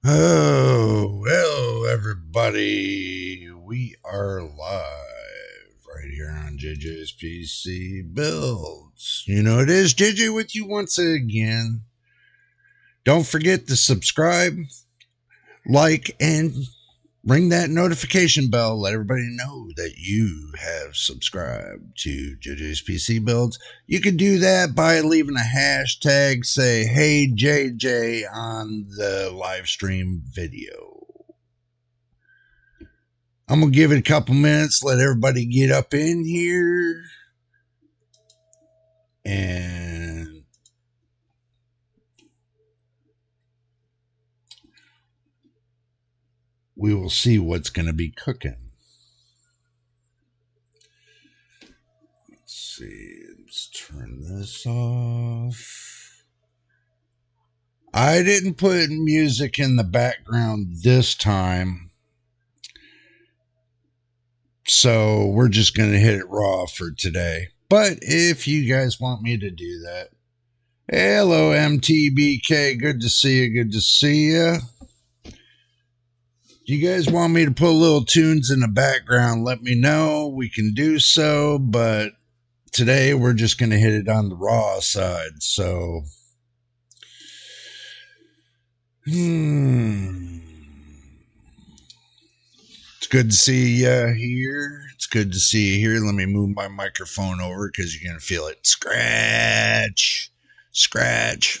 Oh, hello, everybody. We are live right here on JJ's PC Builds. You know, it is JJ with you once again. Don't forget to subscribe, like, and ring that notification bell. Let everybody know that you have subscribed to JJ's PC Builds. You can do that by leaving a hashtag, say, hey, JJ, on the live stream video. I'm going to give it a couple minutes, let everybody get up in here. And we will see what's going to be cooking. Let's see. Let's turn this off. I didn't put music in the background this time. So we're just going to hit it raw for today. But if you guys want me to do that, hello, MTBK. Good to see you. Good to see you. Do you guys want me to put little tunes in the background? Let me know. We can do so. But today we're just going to hit it on the raw side. So, it's good to see you here. It's good to see you here. Let me move my microphone over because you're going to feel it. Scratch. Scratch.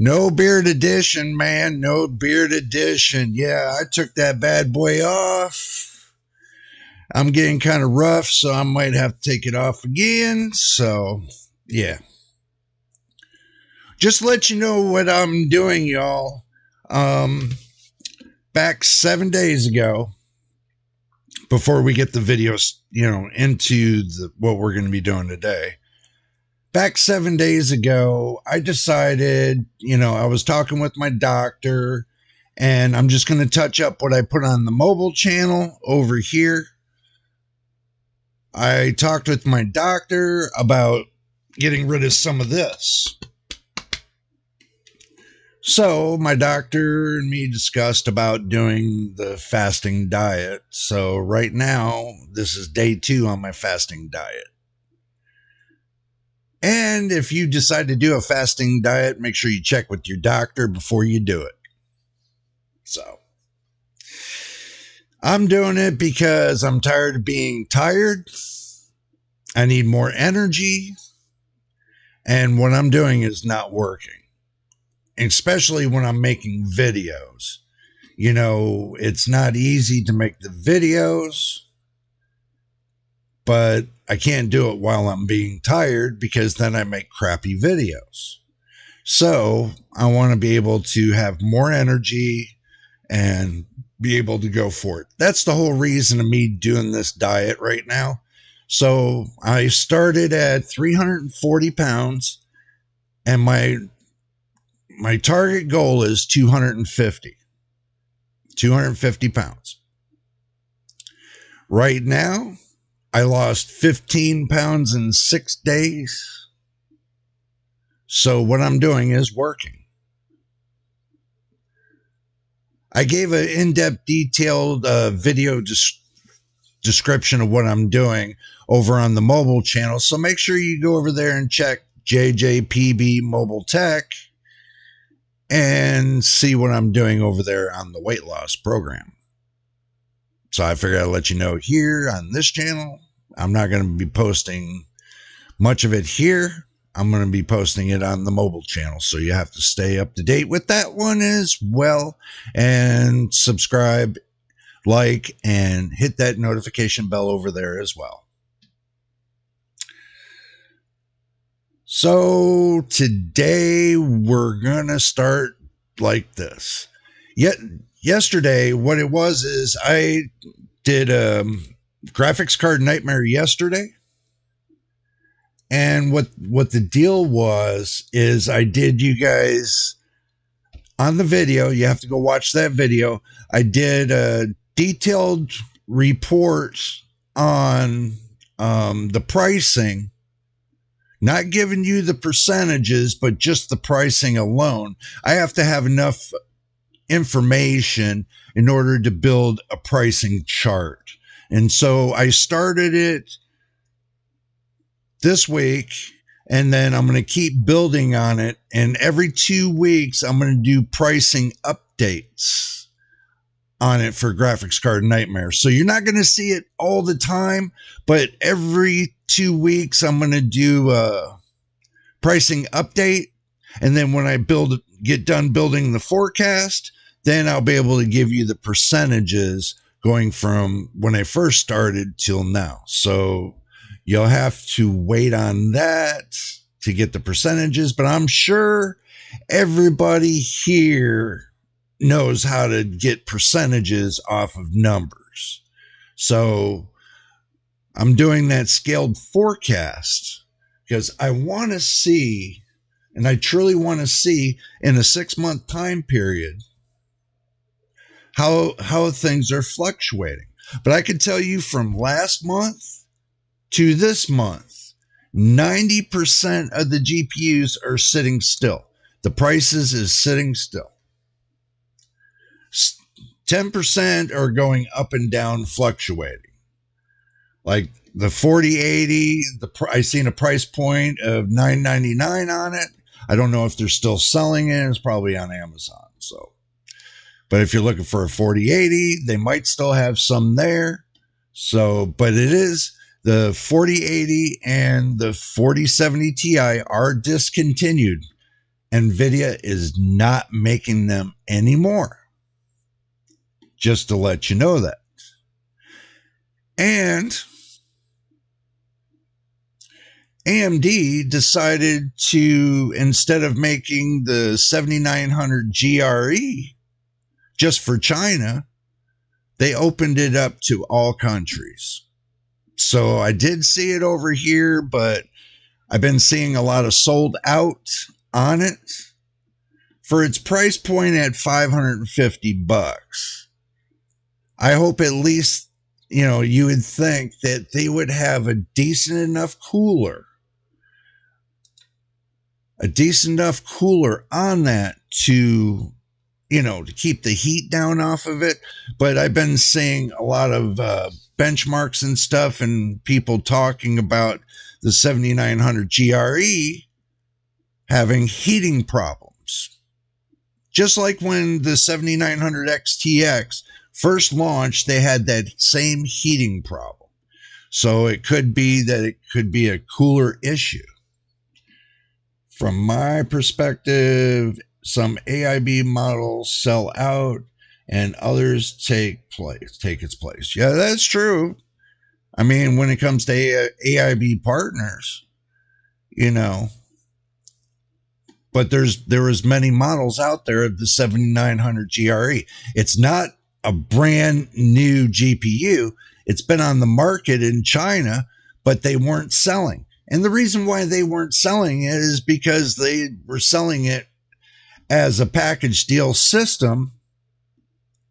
No beard edition, man. No beard edition. Yeah, I took that bad boy off. I'm getting kind of rough, so I might have to take it off again. So, yeah. Just let you know what I'm doing, y'all. Back 7 days ago, before we get the videos, into what we're going to be doing today. Back 7 days ago, I decided, I was talking with my doctor, and I'm just going to touch up what I put on the mobile channel over here. I talked with my doctor about getting rid of some of this. So my doctor and me discussed about doing the fasting diet. So right now, this is day 2 on my fasting diet. And if you decide to do a fasting diet, make sure you check with your doctor before you do it. So I'm doing it because I'm tired of being tired. I need more energy. And what I'm doing is not working. Especially when I'm making videos. It's not easy to make the videos, but I can't do it while I'm being tired because then I make crappy videos. So I want to be able to have more energy and be able to go for it. That's the whole reason of me doing this diet right now. So I started at 340 pounds and my target goal is 250 pounds. Right now, I lost 15 pounds in 6 days. So what I'm doing is working. I gave an in-depth, detailed video description of what I'm doing over on the mobile channel. So make sure you go over there and check JJPB Mobile Tech and see what I'm doing over there on the weight loss program. So I figured I'd let you know here on this channel. I'm not going to be posting much of it here. I'm going to be posting it on the mobile channel. So you have to stay up to date with that one as well. And subscribe, like, and hit that notification bell over there as well. So today we're going to start like this. Yesterday, what it was is I did a graphics card nightmare yesterday. And what the deal was is I did, you guys, on the video, you have to go watch that video. I did a detailed report on the pricing Not giving you the percentages, but just the pricing alone. I have to have enough information in order to build a pricing chart. And so I started it this week, and then I'm going to keep building on it. And every 2 weeks, I'm going to do pricing updates on it for Graphics Card Nightmare. So you're not going to see it all the time, but every 2 weeks, I'm going to do a pricing update. And then when I get done building the forecast, then I'll be able to give you the percentages going from when I first started till now. So you'll have to wait on that to get the percentages, but I'm sure everybody here knows how to get percentages off of numbers. So I'm doing that scaled forecast because I want to see, and I truly want to see in a 6-month time period, how things are fluctuating. But I can tell you from last month to this month, 90% of the GPUs are sitting still. The prices is sitting still. 10% are going up and down, fluctuating. Like the 4080, I seen a price point of $999 on it. I don't know if they're still selling it. It's probably on Amazon. So, but if you're looking for a 4080, they might still have some there. So, but it is the 4080 and the 4070 Ti are discontinued. NVIDIA is not making them anymore. Just to let you know that. And AMD decided to, instead of making the 7900 GRE just for China, they opened it up to all countries. So I did see it over here, but I've been seeing a lot of sold out on it for its price point at $550. I hope at least, you would think that they would have a decent enough cooler on that to keep the heat down off of it. But I've been seeing a lot of benchmarks and stuff and people talking about the 7900 GRE having heating problems. Just like when the 7900 XTX first launched, they had that same heating problem. So it could be that it could be a cooler issue. From my perspective, some AIB models sell out and others take its place. Yeah, that's true. I mean, when it comes to AIB partners, but there was many models out there of the 7900 GRE. It's not a brand new GPU. It's been on the market in China, but they weren't selling. And the reason why they weren't selling it is because they were selling it as a package deal system.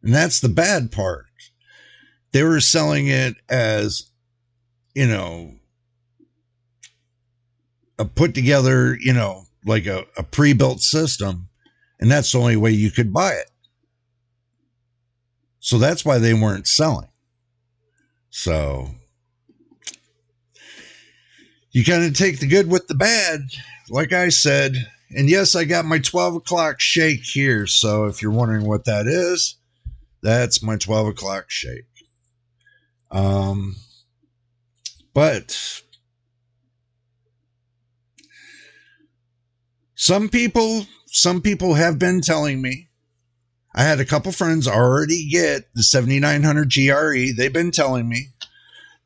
And that's the bad part. They were selling it as, a put together, like a pre-built system. And that's the only way you could buy it. So that's why they weren't selling. So you kind of take the good with the bad, like I said. And yes, I got my 12 o'clock shake here. So if you're wondering what that is, that's my 12 o'clock shake. But some people have been telling me, I had a couple friends already get the 7900 GRE. They've been telling me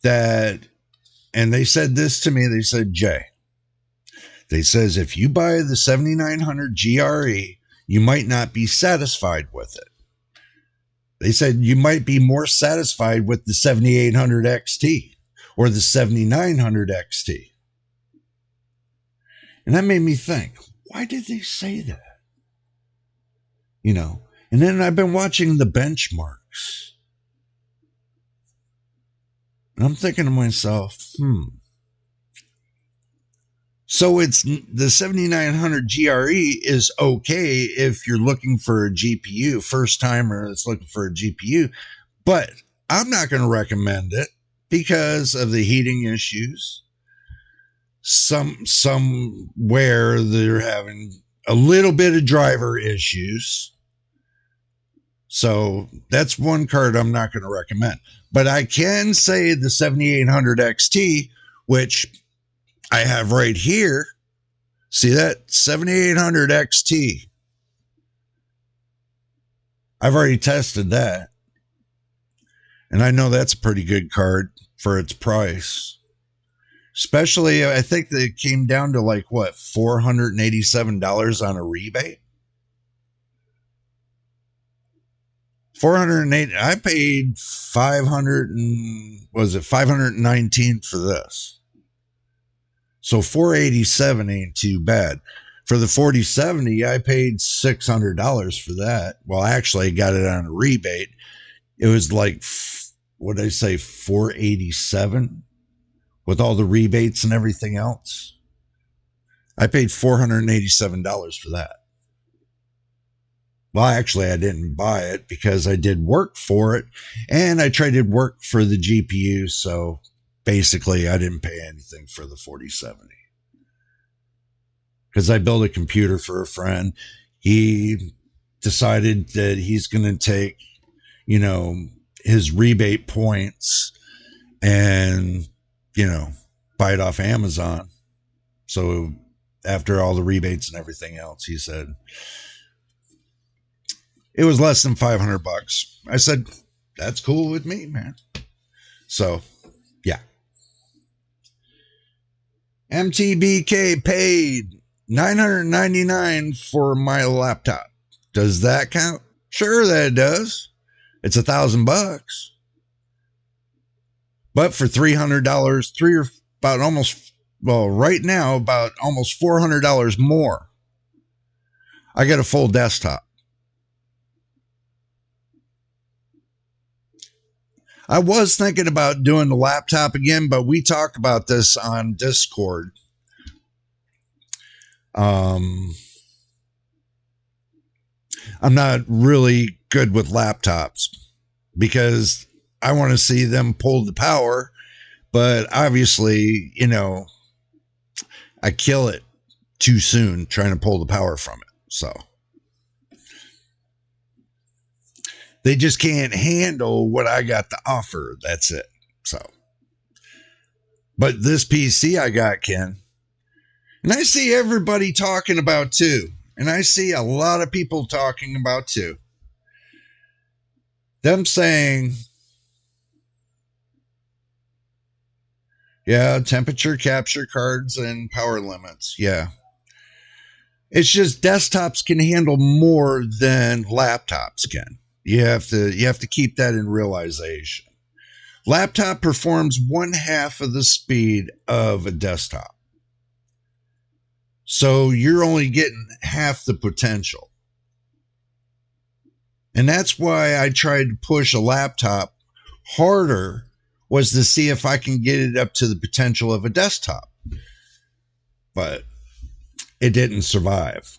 that, and they said this to me. They said, Jay, they says, if you buy the 7900 GRE, you might not be satisfied with it. They said you might be more satisfied with the 7800 XT or the 7900 XT. And that made me think, why did they say that? And then I've been watching the benchmarks. And I'm thinking to myself, So it's the 7900 GRE is okay if you're looking for a GPU, first timer that's looking for a GPU, but I'm not going to recommend it because of the heating issues. Somewhere they're having a little bit of driver issues. So that's one card I'm not going to recommend. But I can say the 7800 XT, which I have right here. See that? 7800 XT. I've already tested that. And I know that's a pretty good card for its price. Especially, I think that it came down to like, what, $487 on a rebate? 408. I paid 500 and was it 519 for this. So 487 ain't too bad. For the 4070, I paid $600 for that. Well, actually, I got it on a rebate. It was like, what did I say, 487 with all the rebates and everything else. I paid $487 for that. Well, actually, I didn't buy it because I did work for it and I traded work for the GPU. So basically, I didn't pay anything for the 4070 because I built a computer for a friend. He decided that he's going to take, his rebate points and, buy it off Amazon. So after all the rebates and everything else, he said, it was less than $500. I said, that's cool with me, man. So, yeah. MTBK paid $999 for my laptop. Does that count? Sure, that does. It's $1,000. But for $300, right now, about almost $400 more, I get a full desktop. I was thinking about doing the laptop again, but we talked about this on Discord. I'm not really good with laptops because I want to see them pull the power, but obviously, I kill it too soon trying to pull the power from it. So they just can't handle what I got to offer. That's it. So, but this PC I got, Ken, and I see everybody talking about too. And I see a lot of people talking about too. Them saying, yeah, temperature capture cards and power limits. Yeah. It's just desktops can handle more than laptops can. You have to keep that in realization. Laptop performs 1/2 of the speed of a desktop. So you're only getting half the potential. And that's why I tried to push a laptop harder, was to see if I can get it up to the potential of a desktop. But it didn't survive.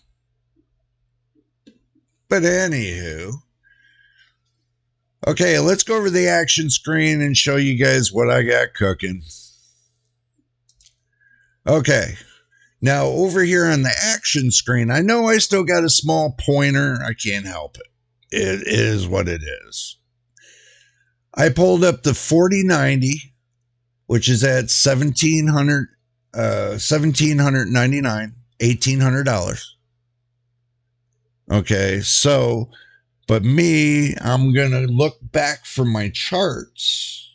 But anywho, okay, let's go over the action screen and show you guys what I got cooking. Okay, now over here on the action screen, I know I still got a small pointer. I can't help it. It is what it is. I pulled up the 4090, which is at $1,799, $1,800. Okay, so, but me, I'm going to look back for my charts.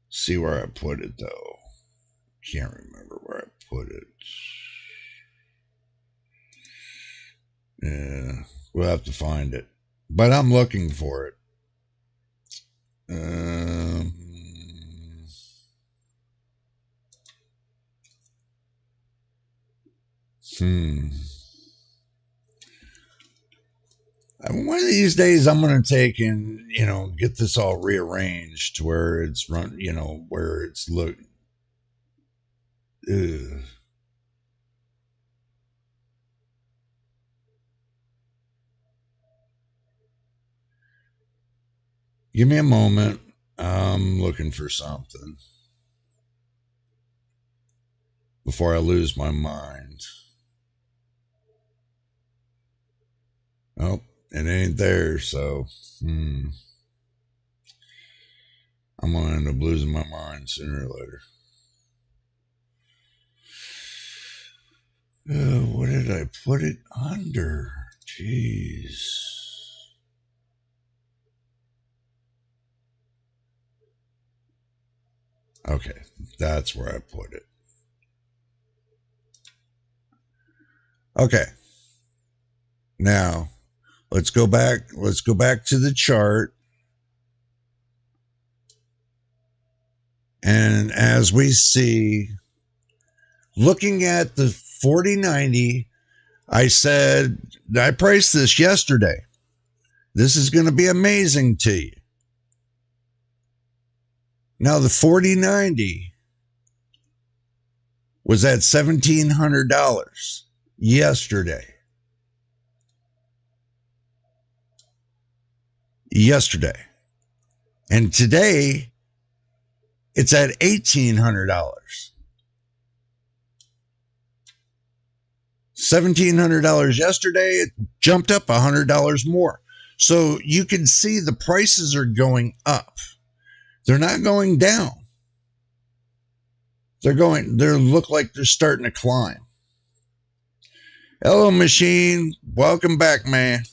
See where I put it, though. Can't remember where I put it. Yeah, we'll have to find it. But I'm looking for it. One of these days, I'm going to take and, get this all rearranged to where it's run, where it's Ugh. Give me a moment. I'm looking for something before I lose my mind. Oh, it ain't there, so I'm going to end up losing my mind sooner or later. What did I put it under? Jeez. Okay, that's where I put it. Okay. Now, let's go back to the chart. And as we see, looking at the 4090, I said I priced this yesterday. This is going to be amazing to you. Now the 4090 was at $1,700 yesterday. And today it's at $1,800. $1,700 yesterday, it jumped up $100 more. So you can see the prices are going up. They're not going down. They look like they're starting to climb. Hello, machine. Welcome back, man.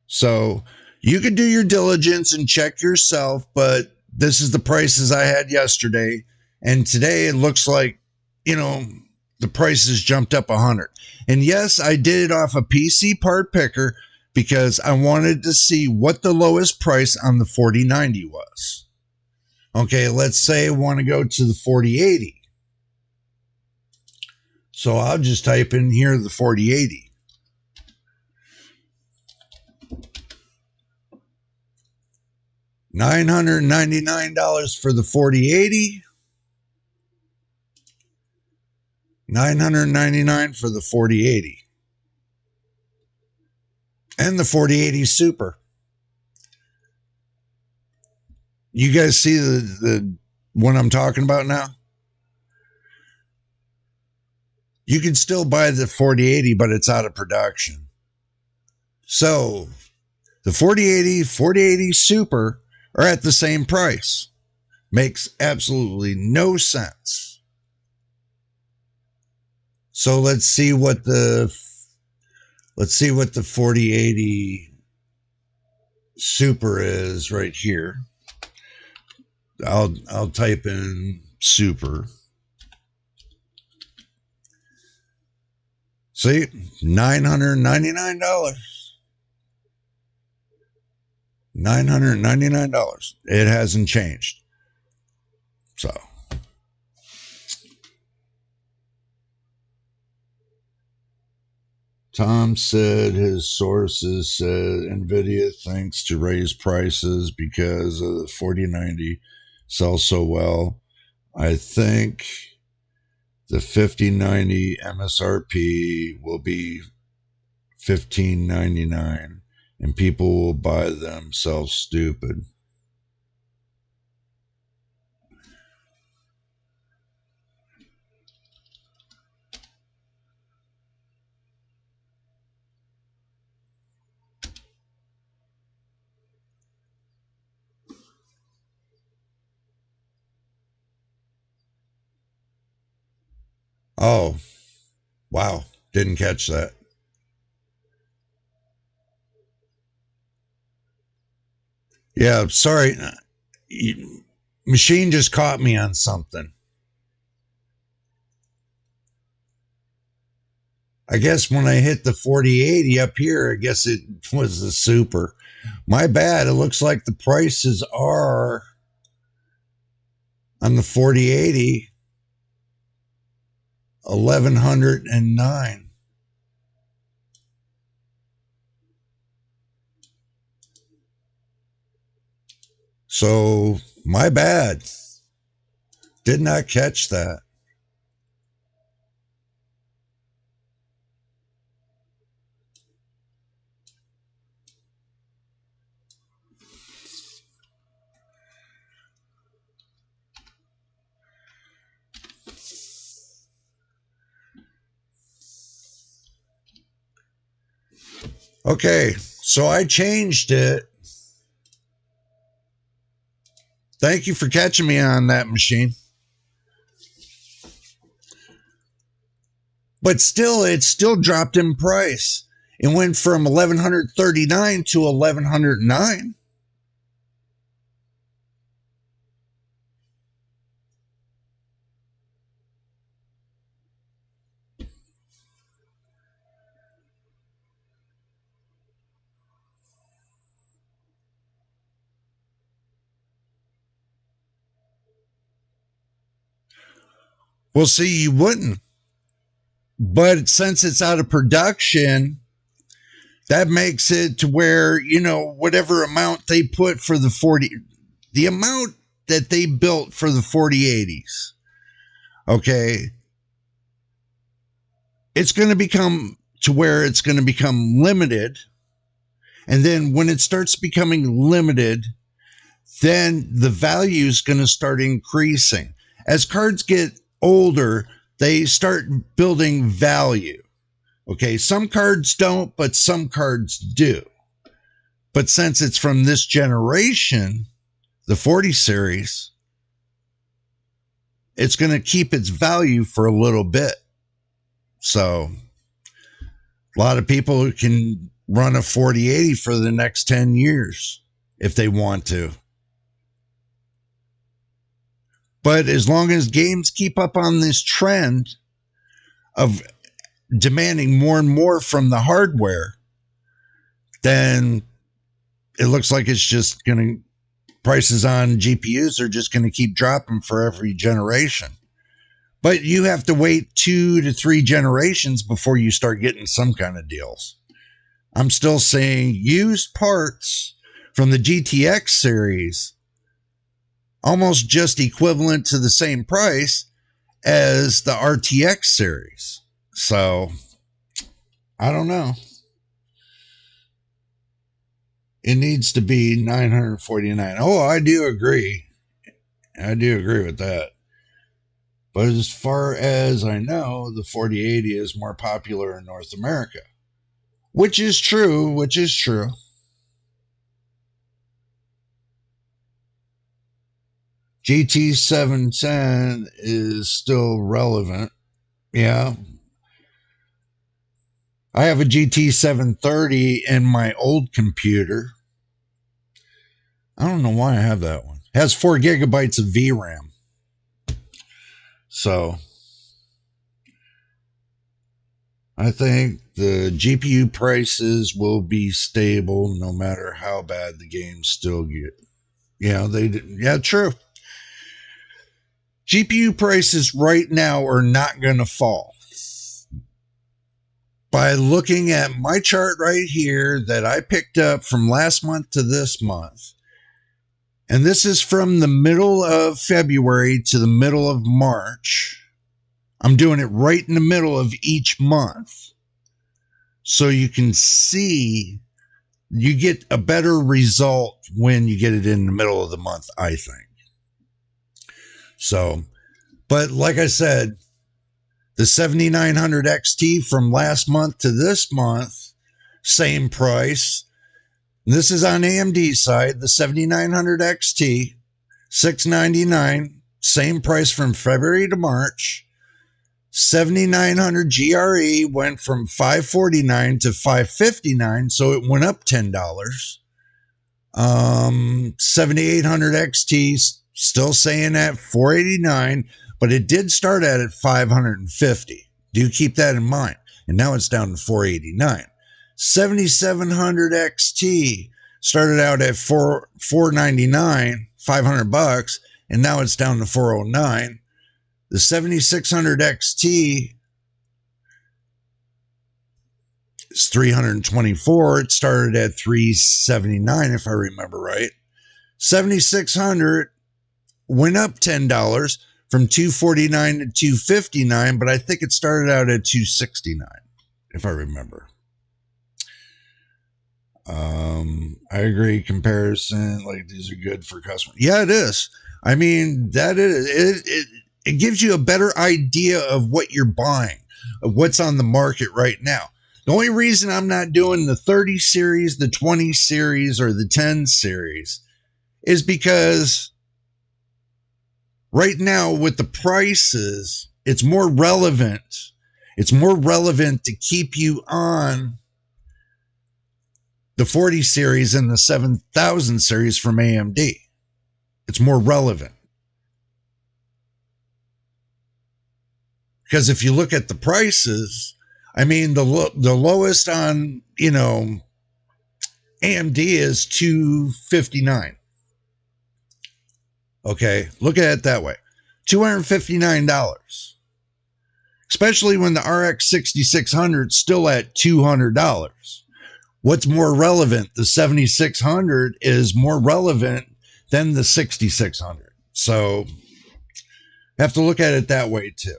So you could do your diligence and check yourself, but this is the prices I had yesterday. And today it looks like, the prices jumped up 100. And yes, I did it off a PC part picker because I wanted to see what the lowest price on the 4090 was. Okay, let's say I want to go to the 4080. So I'll just type in here the 4080. $999 for the 4080. $999 for the 4080. And the 4080 Super. You guys see the what I'm talking about now? You can still buy the 4080, but it's out of production. So the 4080 Super are at the same price. Makes absolutely no sense. So let's see what the 4080 Super is right here. I'll type in Super. See, $999. $999. It hasn't changed. So Tom said his sources said NVIDIA thinks to raise prices because of the 4090 sells so well. I think the 5090 MSRP will be $15.99 and people will buy themselves stupid. Oh, wow. Didn't catch that. Yeah, sorry. Machine just caught me on something. I guess when I hit the 4080 up here, I guess it was the Super. My bad. It looks like the prices are on the 4080 $1,109. So my bad. Did not catch that. Okay, so I changed it. Thank you for catching me on that, machine. But still, it still dropped in price. It went from 1,139 to 1,109. Well, see, you wouldn't. But since it's out of production, that makes it to where, whatever amount they put for the amount that they built for the 4080s, okay, it's going to become to where it's going to become limited. And then when it starts becoming limited, then the value is going to start increasing. As cards get older, they start building value. Okay, some cards don't, but some cards do. But since it's from this generation, the 40 series, it's going to keep its value for a little bit. So a lot of people can run a 4080 for the next 10 years if they want to. But as long as games keep up on this trend of demanding more and more from the hardware, then it looks like it's just going to, prices on GPUs are just going to keep dropping for every generation. But you have to wait 2 to 3 generations before you start getting some kind of deals. I'm still seeing used parts from the GTX series almost just equivalent to the same price as the RTX series. So, I don't know. It needs to be 949. Oh, I do agree. I do agree with that. But as far as I know, the 4080 is more popular in North America. Which is true. GT 710 is still relevant. Yeah. I have a GT 730 in my old computer. I don't know why I have that one. It has 4 gigabytes of VRAM. So I think the GPU prices will be stable no matter how bad the games still get. Yeah, true. GPU prices right now are not going to fall. By looking at my chart right here that I picked up from last month to this month, and this is from the middle of February to the middle of March. I'm doing it right in the middle of each month. So you can see you get a better result when you get it in the middle of the month, I think. So, but like I said, the 7900 XT from last month to this month, same price. This is on AMD side, the 7900 XT, $699, same price from February to March. 7900 GRE went from $549 to $559, so it went up $10. 7800 XT still saying at $489, but it did start at $550. Do keep that in mind. And now it's down to $489. 7700 XT started out at $499, $500, and now it's down to $409. The 7600 XT is $324. It started at $379, if I remember right. 7600 went up $10 from 249 to 259, but I think it started out at 269, if I remember. I agree. Comparison, like these are good for customers. Yeah, it is. I mean, that is it gives you a better idea of what you're buying, of what's on the market right now. The only reason I'm not doing the 30 series, the 20 series, or the 10 series is because right now with the prices, it's more relevant. It's more relevant to keep you on the 40 series and the 7000 series from AMD. It's more relevant. Because if you look at the prices, I mean, the lowest on, AMD is $259. Okay, look at it that way. $259. Especially when the RX 6600 is still at $200. What's more relevant? The 7600 is more relevant than the 6600. So have to look at it that way too.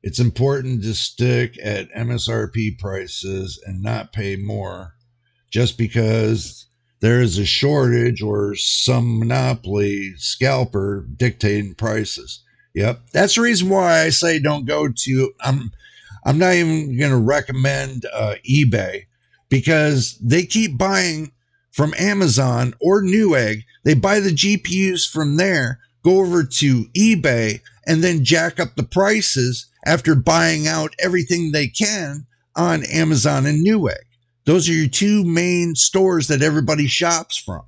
It's important to stick at MSRP prices and not pay more just because there is a shortage or some monopoly scalper dictating prices. Yep. That's the reason why I say don't go to, I'm not even going to recommend eBay because they keep buying from Amazon or Newegg. They buy the GPUs from there, go over to eBay, and then jack up the prices after buying out everything they can on Amazon and Newegg. Those are your two main stores that everybody shops from.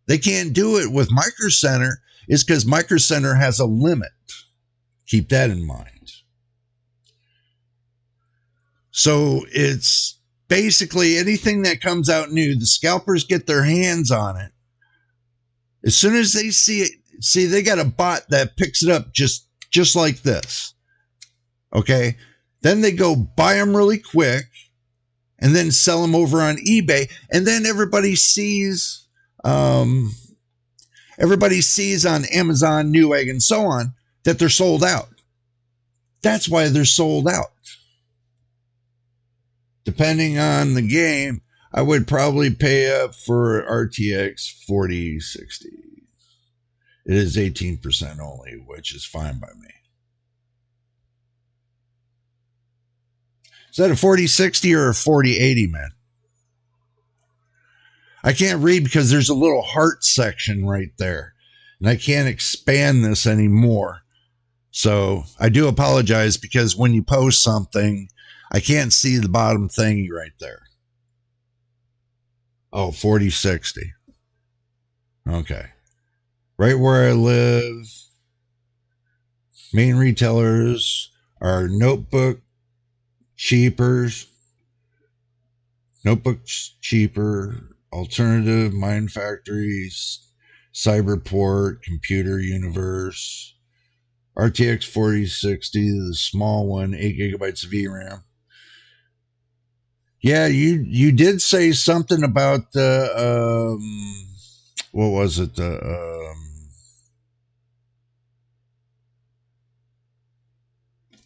They can't do it with Micro Center. It's because Micro Center has a limit. Keep that in mind. So it's basically anything that comes out new, the scalpers get their hands on it. As soon as they see it, they got a bot that picks it up just like this. Okay. Then they go buy them really quick and then sell them over on eBay. And then everybody sees on Amazon, Newegg, and so on that they're sold out. That's why they're sold out. Depending on the game, I would probably pay up for RTX 4060. It is 18% only, which is fine by me. Is that a 4060 or a 4080, man? I can't read because there's a little heart section right there. And I can't expand this anymore. So I do apologize because when you post something, I can't see the bottom thingy right there. Oh, 4060. Okay. Right where I live, main retailers are Notebook Cheaper, Alternative, Mind Factories, Cyberport, Computer Universe, RTX 4060, the small one, 8 gigabytes of VRAM. Yeah, you did say something about the what was it?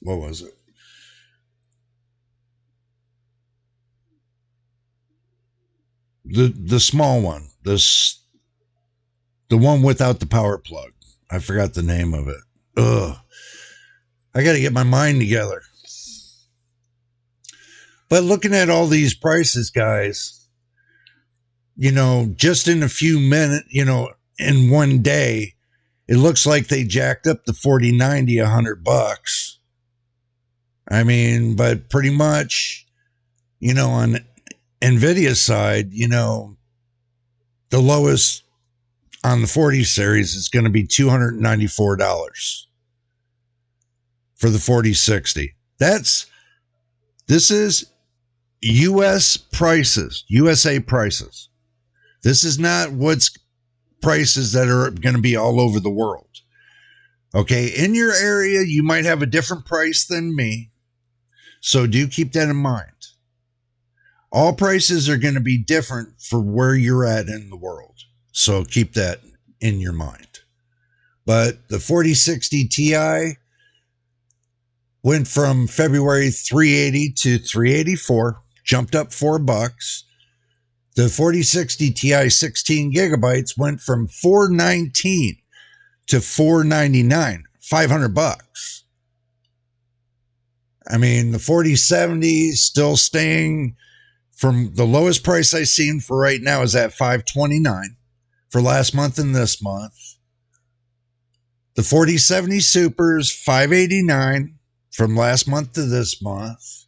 What was it? The small one, the one without the power plug. I forgot the name of it. Ugh. I got to get my mind together. But looking at all these prices, guys, just in a few minutes, in one day, it looks like they jacked up the 4090 $100. I mean, but pretty much, on NVIDIA's side, the lowest on the 40 series is going to be $294 for the 4060. This is USA prices. This is not what's prices that are going to be all over the world. Okay, in your area, you might have a different price than me. So do keep that in mind. All prices are going to be different for where you're at in the world. So keep that in your mind. But the 4060 Ti went from February 380 to 384, jumped up $4. The 4060 Ti 16 gigabytes went from 419 to 499, $500. I mean, the 4070 is still staying from the lowest price I've seen for right now is at 529 for last month and this month. The 4070 Super's 589 from last month to this month.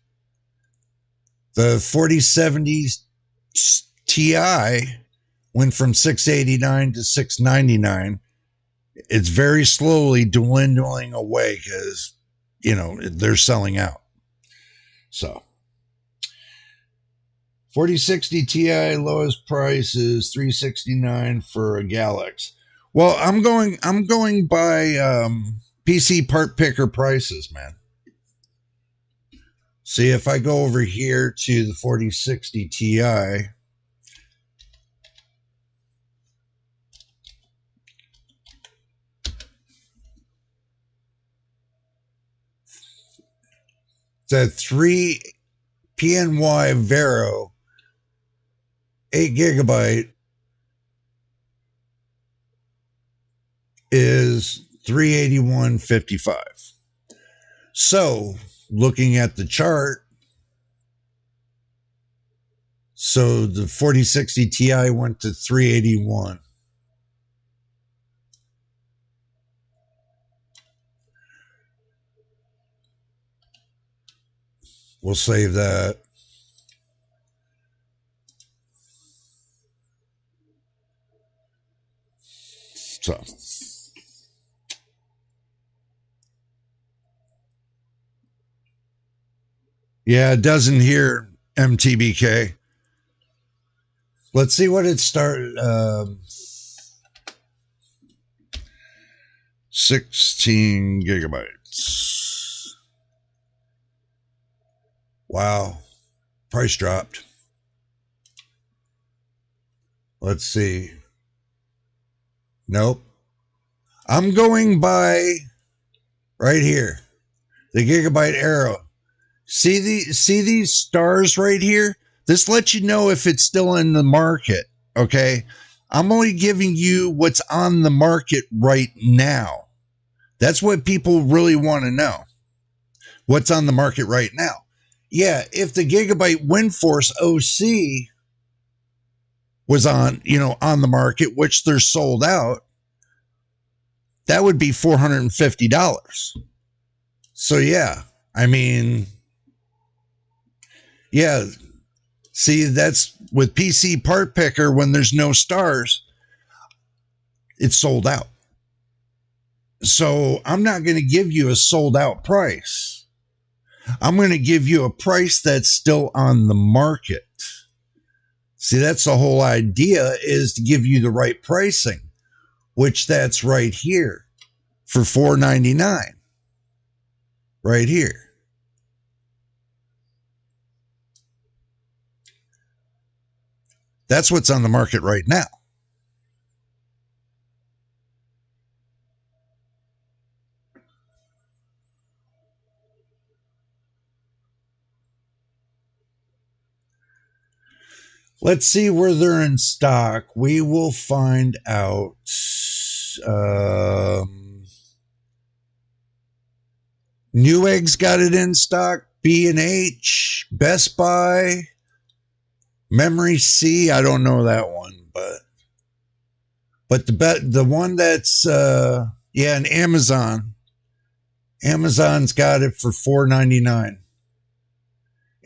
The 4070 Ti went from 689 to 699. It's very slowly dwindling away because, they're selling out. So 4060 Ti lowest price is $369 for a Galax. Well, I'm going by PC part picker prices, man. See, if I go over here to the 4060 Ti, the 3 PNY Vero 8 gigabyte is $381.55. So, looking at the chart, so the 4060 Ti went to 381. We'll save that. So, yeah, it doesn't hear MTBK. Let's see what it started. 16 gigabytes. Wow. Price dropped. Let's see. Nope. I'm going by right here. The gigabyte arrow. See these stars right here? This lets you know if it's still in the market, okay? I'm only giving you what's on the market right now. That's what people really want to know. What's on the market right now? Yeah, if the Gigabyte WindForce OC was on the market, which they're sold out, that would be $450. So yeah, I mean, yeah, see, that's with PC part picker when there's no stars, it's sold out. So I'm not going to give you a sold out price. I'm going to give you a price that's still on the market. See, that's the whole idea, is to give you the right pricing, which that's right here for $499. Right here. That's what's on the market right now. Let's see where they're in stock. We will find out. Newegg's got it in stock. B&H, Best Buy, Memory C. I don't know that one, but the one that's and Amazon. Amazon's got it for $4.99.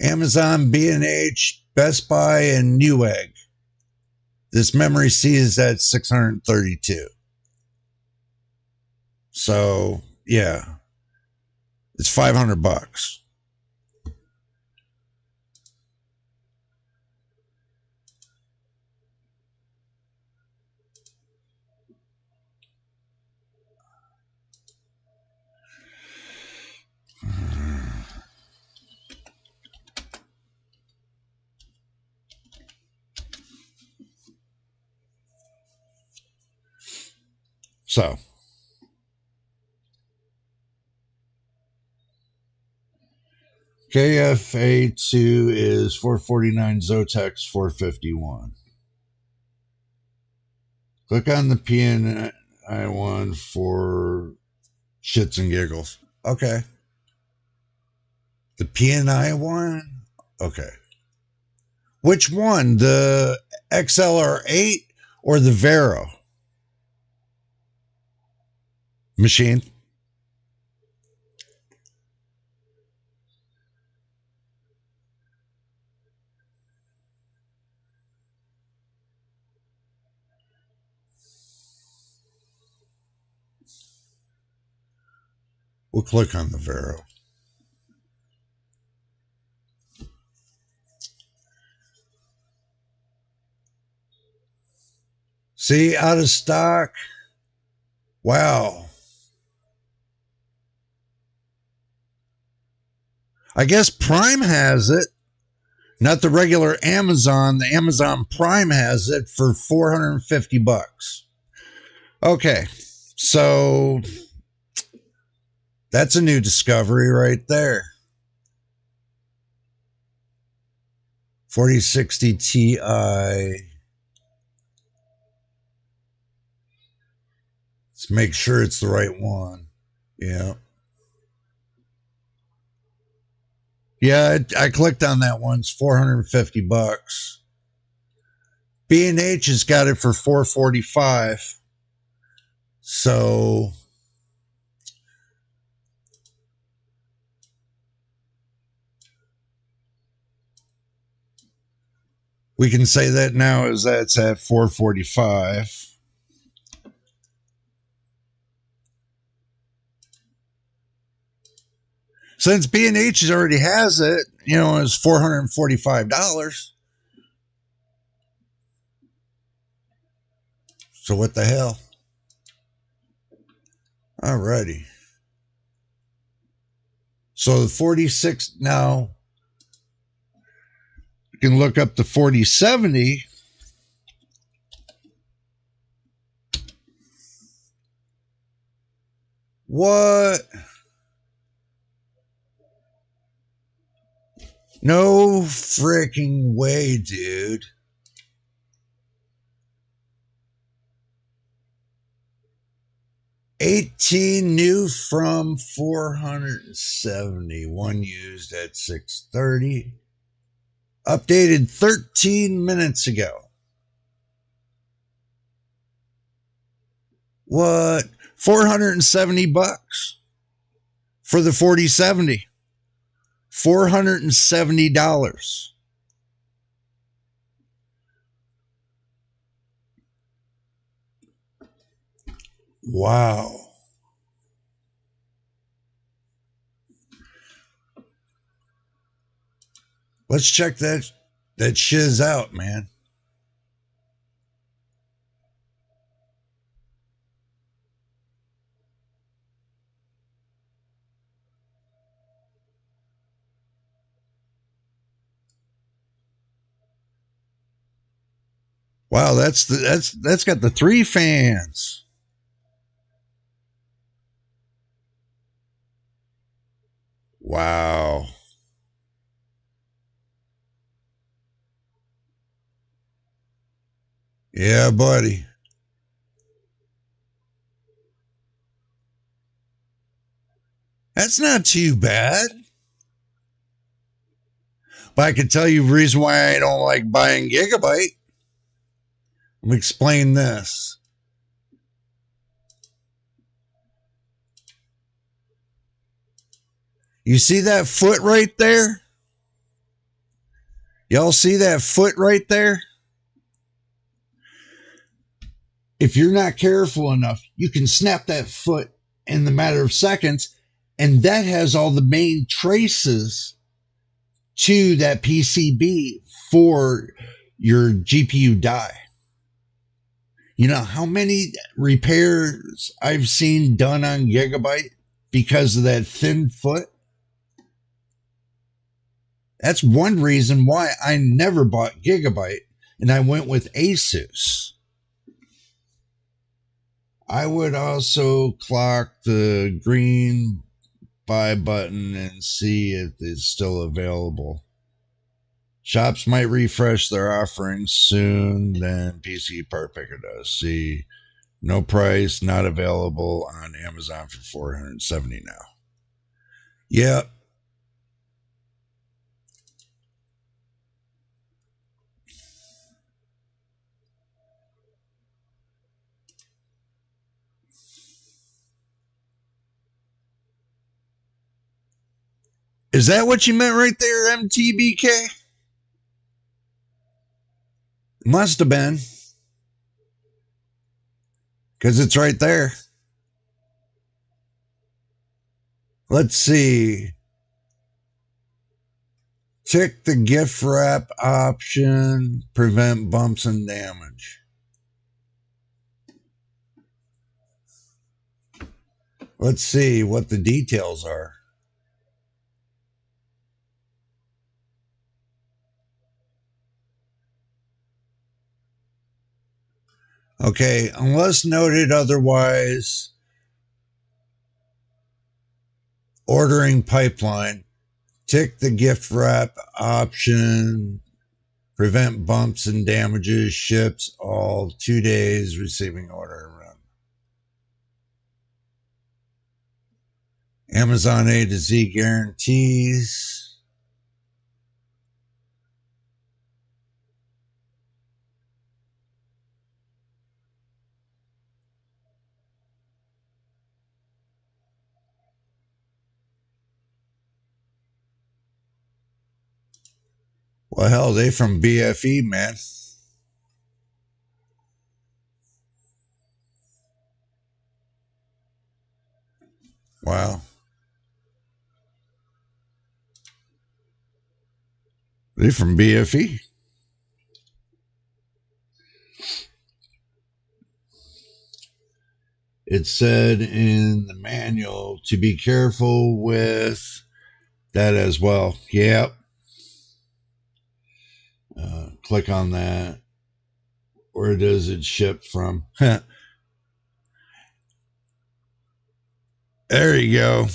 Amazon, B&H, Best Buy, and Newegg. This Memory C is at $632. So yeah, it's $500. So KFA2 is 449, Zotex 451. Click on the PNI one for shits and giggles. Okay. The PNI one? Okay. Which one? The XLR8 or the Vero machine? We'll click on the Vero. See, out of stock. Wow. I guess Prime has it. Not the regular Amazon. The Amazon Prime has it for $450. Okay. So that's a new discovery right there. 4060 Ti. Let's make sure it's the right one. Yeah. Yeah, I clicked on that one. It's $450. B&H has got it for $445. So we can say that now as that's at $445. Since B&H already has it, it's $445. So what the hell? Alrighty. So the 46 now, you can look up the 4070. What? No freaking way, dude. $18 new from $470. One used at $630. Updated 13 minutes ago. What? $470 for the 4070. $470. Wow. Let's check that shiz out, man. Wow, that's got the 3 fans. Wow. Yeah, buddy. That's not too bad. But I can tell you the reason why I don't like buying Gigabyte. Let me explain this. You see that foot right there? Y'all see that foot right there? If you're not careful enough, you can snap that foot in the matter of seconds, and that has all the main traces to that PCB for your GPU die. You know how many repairs I've seen done on Gigabyte because of that thin foot? That's one reason why I never bought Gigabyte and I went with Asus. I would also clock the green buy button and see if it's still available. Shops might refresh their offerings soon, then PC Part Picker does. See, no price, not available on Amazon for $470 now. Yep. Is that what you meant right there, MTBK? Must have been. Because it's right there. Let's see. Tick the gift wrap option. Prevent bumps and damage. Let's see what the details are. Okay, unless noted otherwise, ordering pipeline, tick the gift wrap option, prevent bumps and damages, ships all 2 days, receiving order. Amazon A to Z guarantees. Well, hell, they from BFE, man. Wow. They from BFE. It said in the manual to be careful with that as well. Yep. Click on that. Where does it ship from? There you go.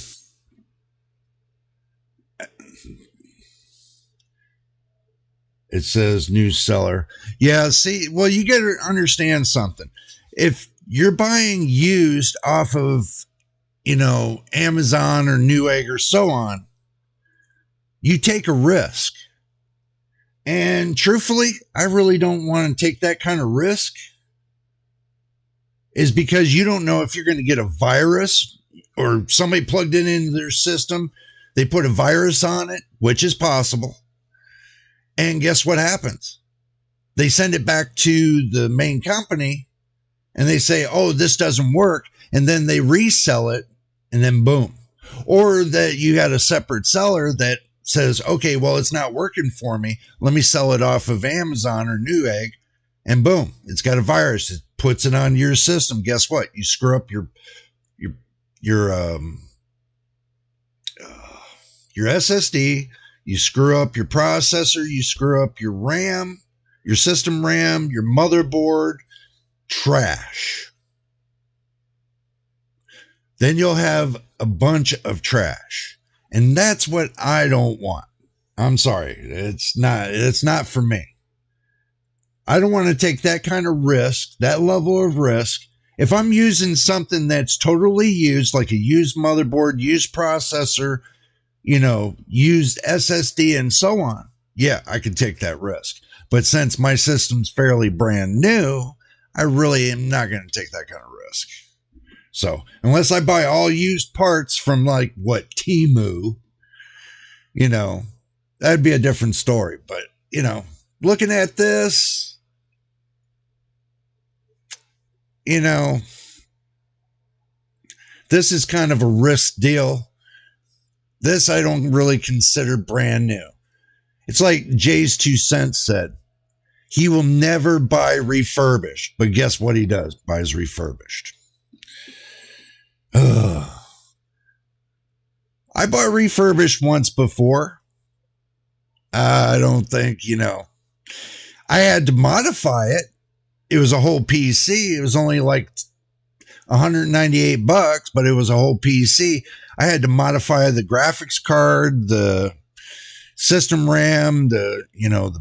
It says new seller. Yeah, see, well, you got to understand something. If you're buying used off of, Amazon or Newegg or so on, you take a risk. And truthfully, I really don't want to take that kind of risk, is because you don't know if you're going to get a virus or somebody plugged it into their system. They put a virus on it, which is possible. And guess what happens? They send it back to the main company and they say, oh, this doesn't work. And then they resell it and then boom. Or that you had a separate seller that says, okay, well, it's not working for me. Let me sell it off of Amazon or Newegg, and boom, it's got a virus. It puts it on your system. Guess what? You screw up your SSD. You screw up your processor. You screw up your RAM, your system RAM, your motherboard. Trash. Then you'll have a bunch of trash. And that's what I don't want. I'm sorry. It's not for me. I don't want to take that kind of risk, that level of risk. If I'm using something that's totally used, like a used motherboard, used processor, used SSD and so on, yeah, I could take that risk. But since my system's fairly brand new, I really am not going to take that kind of risk. So unless I buy all used parts from Temu, that'd be a different story. But, looking at this, this is kind of a risk deal. This I don't really consider brand new. It's like Jay's 2 cents said. He will never buy refurbished. But guess what he does? Buys refurbished. I bought refurbished once before. I don't think, I had to modify it. It was a whole PC. It was only like $198, but it was a whole PC. I had to modify the graphics card, the system RAM, the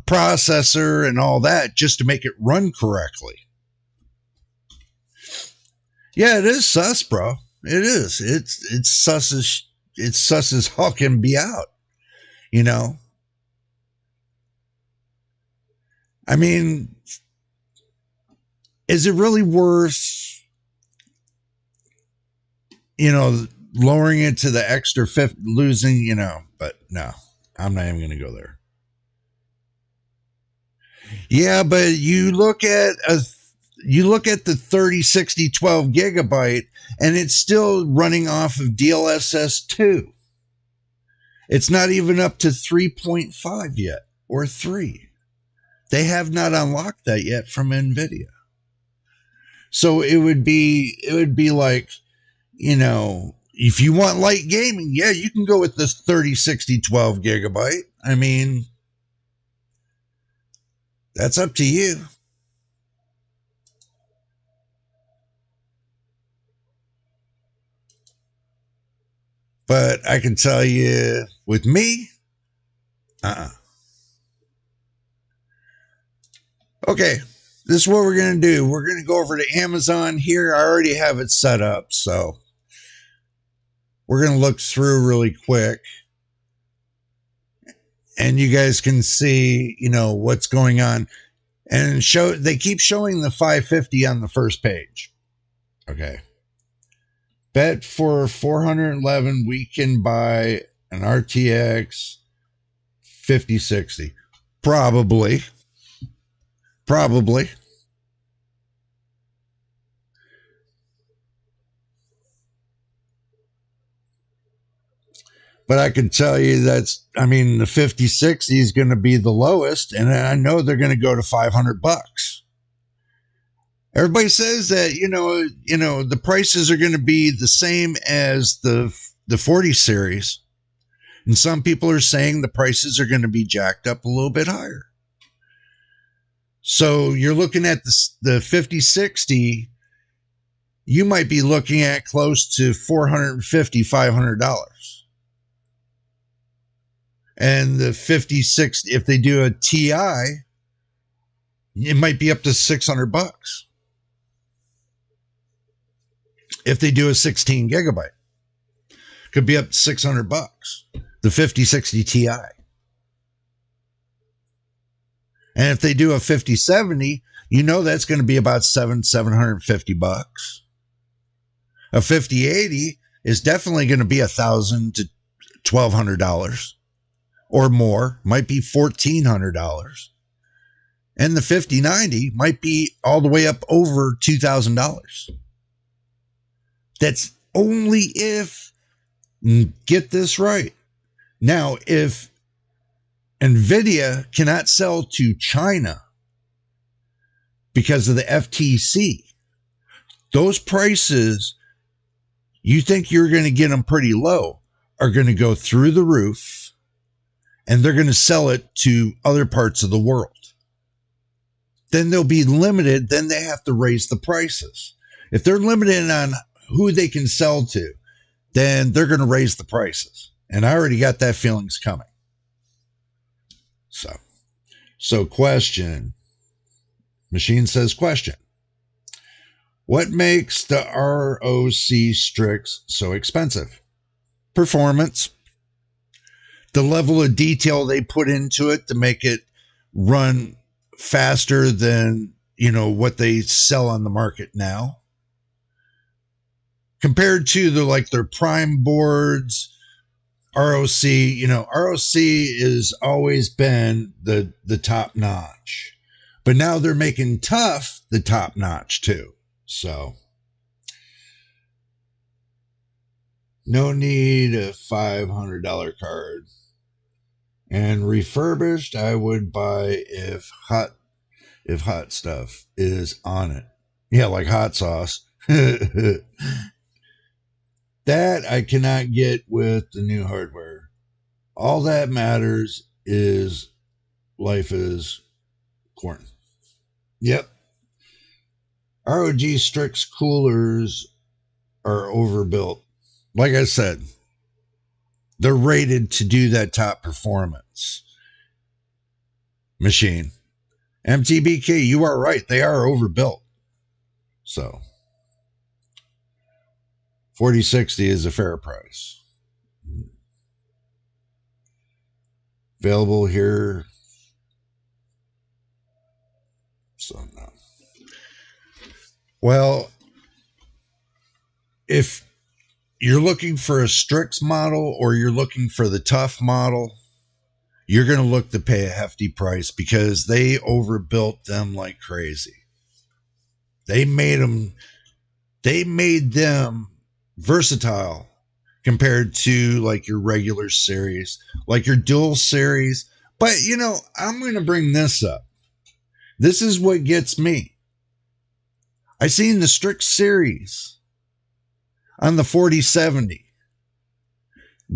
processor and all that just to make it run correctly. Yeah, it is sus, bro. It is. It's sus as all can be out. You know, I mean, is it really worth, lowering it to the extra fifth, losing, but no, I'm not even going to go there. Yeah, but you look at the 30, 60, 12 gigabyte and it's still running off of DLSS 2. It's not even up to 3.5 yet or 3. They have not unlocked that yet from Nvidia. So it would be like, if you want light gaming, yeah, you can go with this 30, 60, 12 gigabyte. I mean, that's up to you. But I can tell you, with me, Okay, this is what we're going to do. We're going to go over to Amazon here. I already have it set up, so we're going to look through really quick. And you guys can see, what's going on. And they keep showing the 550 on the first page. Okay. Bet for 411 we can buy an RTX 5060. Probably. But I can tell you the 5060 is going to be the lowest, and I know they're going to go to $500. Everybody says that the prices are going to be the same as the 40 series, and some people are saying the prices are going to be jacked up a little bit higher. So you're looking at the 5060, you might be looking at close to $450, $500. And the 56, if they do a TI, it might be up to $600. If they do a 16 gigabyte, could be up to $600. The 5060 Ti. And if they do a 5070, that's going to be about $750. A 5080 is definitely going to be $1,000 to $1,200 or more. Might be $1,400. And the 5090 might be all the way up over $2,000. That's only if, get this right. Now, if Nvidia cannot sell to China because of the FTC, those prices, you think you're going to get them pretty low, are going to go through the roof, and they're going to sell it to other parts of the world. Then they'll be limited. Then they have to raise the prices. If they're limited on who they can sell to, then they're going to raise the prices. And I already got that feeling's coming. So question. Machine says question. What makes the ROC Strix so expensive? Performance. The level of detail they put into it to make it run faster than, what they sell on the market now. Compared to their prime boards, ROC, ROC has always been the top notch. But now they're making tough the top notch too. So no need a $500 card. And refurbished, I would buy if hot stuff is on it. Yeah, like hot sauce. That I cannot get with the new hardware. All that matters is life is corn. Yep. ROG Strix coolers are overbuilt. Like I said, They're rated to do that top performance machine. MTBK, you are right. They are overbuilt. So 4060 is a fair price. Available here. So no. Well, if you're looking for a Strix model or you're looking for the tough model, you're going to look to pay a hefty price because they overbuilt them like crazy. They made them versatile compared to like your regular series, like your dual series. But you know, I'm going to bring this up. This is what gets me. I seen the Strix series on the 4070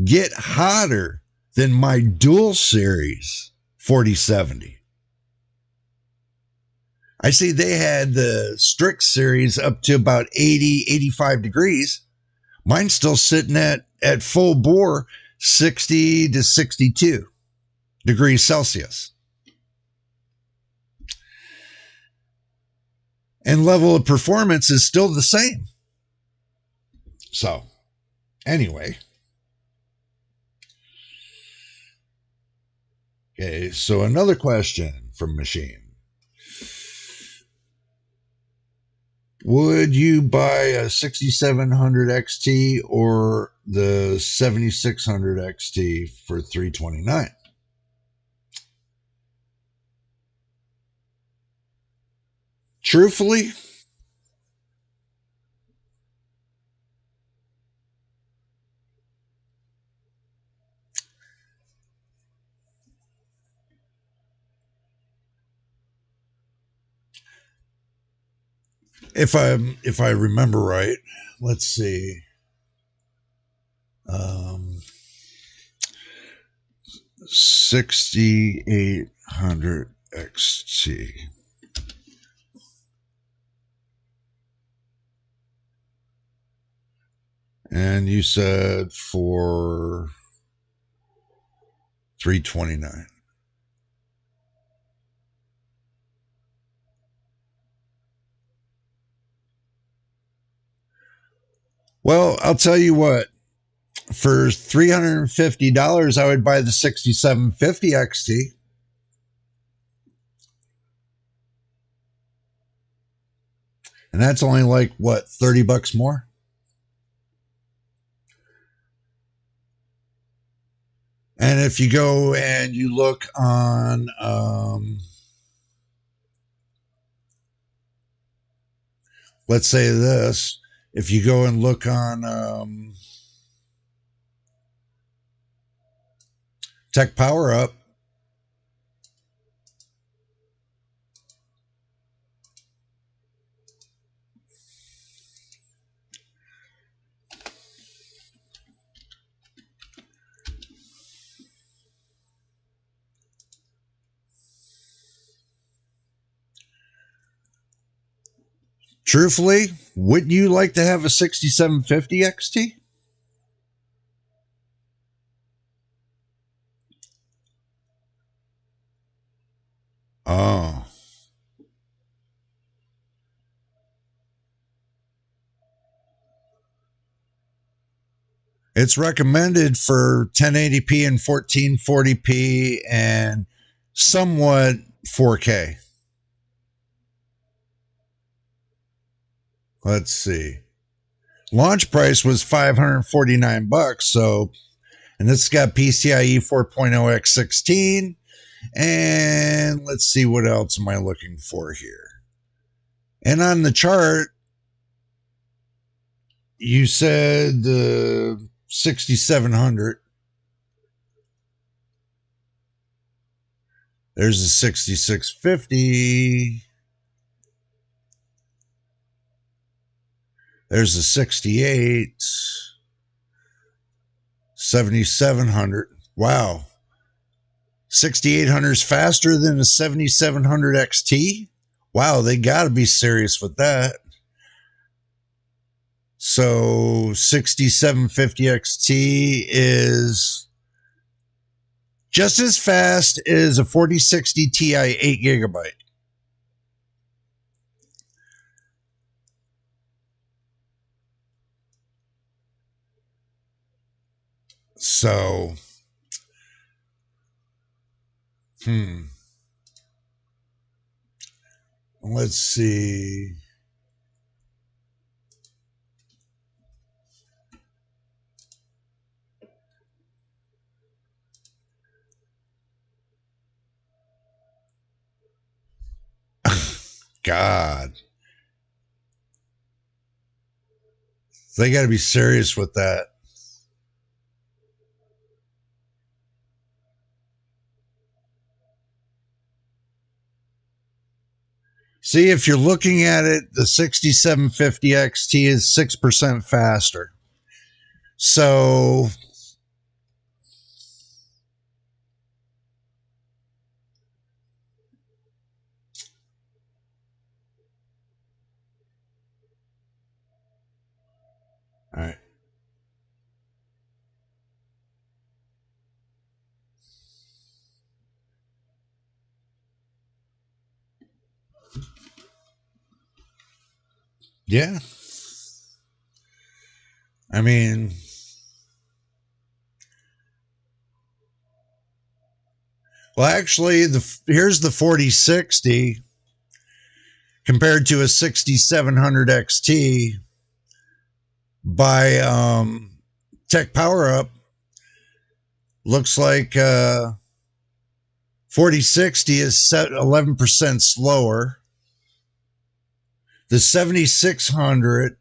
get hotter than my dual series 4070. I see they had the Strix series up to about 80, 85 degrees. Mine's still sitting at full bore 60 to 62 degrees Celsius. And level of performance is still the same. So, anyway. Okay, so another question from Machine. Would you buy a 6700 XT or the 7600 XT for $329? Truthfully, if I remember right, let's see. 6800 XT. And you said for $329. Well, I'll tell you what. For $350, I would buy the 6750 XT. And that's only like, what, $30 more? And if you go and you look on, let's say this, if you go and look on Tech Power Up, truthfully, wouldn't you like to have a 6750 XT? Oh. It's recommended for 1080p and 1440p and somewhat 4K. Let's see. Launch price was $549. So, and this has got PCIe 4.0 x16. And let's see, what else am I looking for here? And on the chart, you said the 6700. There's a 6650. There's a 68. 7700. Wow. 6800 is faster than a 7700 XT? Wow, they got to be serious with that. So 6750 XT is just as fast as a 4060 Ti 8 gigabyte. So, let's see. God, they got to be serious with that. See, if you're looking at it, the 6750 XT is 6% faster. So, all right. Yeah. I mean, well, actually, here's the 4060 compared to a 6700 XT by Tech Power Up. Looks like 4060 is set 11% slower. The 7600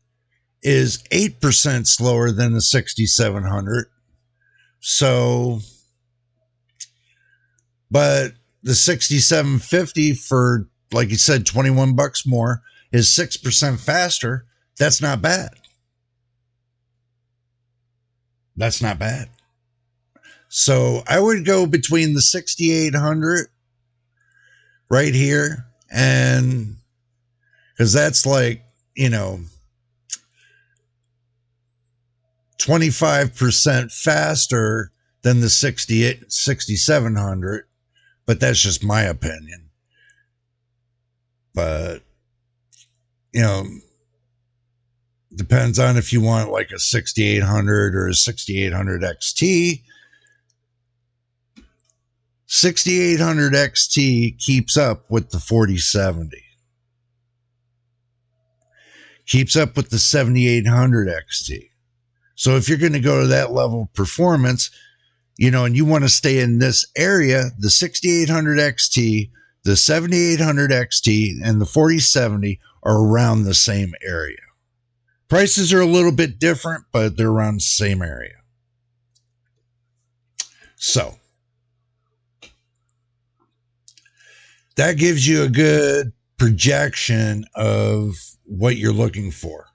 is 8% slower than the 6700. So, but the 6750 for, like you said, 21 bucks more is 6% faster. That's not bad. That's not bad. So I would go between the 6800 right here, and because that's like, 25% faster than the 6700, but that's just my opinion. But, depends on if you want like a 6800 or a 6800 XT. 6800 XT keeps up with the 4070. Keeps up with the 7800 XT. So if you're going to go to that level of performance, and you want to stay in this area, the 6800 XT, the 7800 XT, and the 4070 are around the same area. Prices are a little bit different, but they're around the same area. So that gives you a good projection of what you're looking for.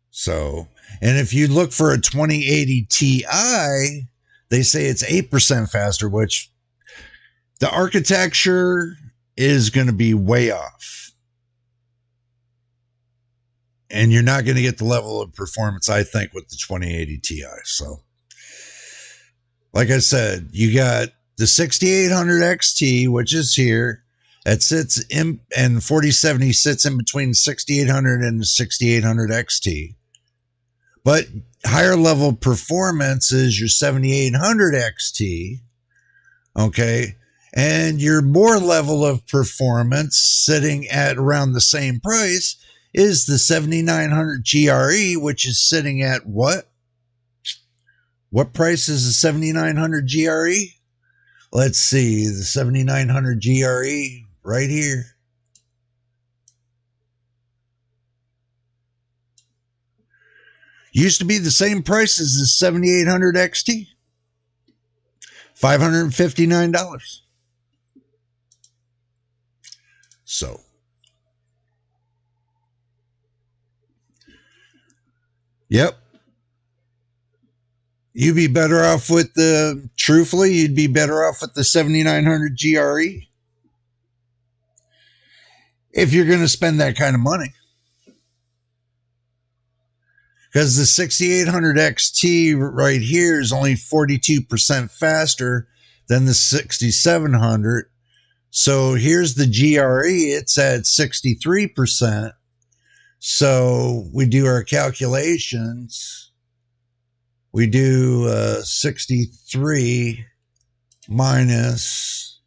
So, and if you look for a 2080 Ti, they say it's 8% faster, which the architecture is going to be way off. And you're not going to get the level of performance, I think, with the 2080 Ti. So, like I said, you got the 6800 XT, which is here. That sits in, and 4070 sits in between 6800 and the 6800 XT. But higher level performance is your 7800 XT. Okay. And your more level of performance sitting at around the same price is the 7900 GRE, which is sitting at what? What price is the 7900 GRE? Let's see, the 7900 GRE right here. Used to be the same price as the 7800 XT. $559. So, yep. You'd be better off with truthfully, you'd be better off with the 7900 GRE if you're going to spend that kind of money. because the 6800 XT right here is only 42% faster than the 6700. So here's the GRE, it's at 63%. So we do our calculations. We do 63 minus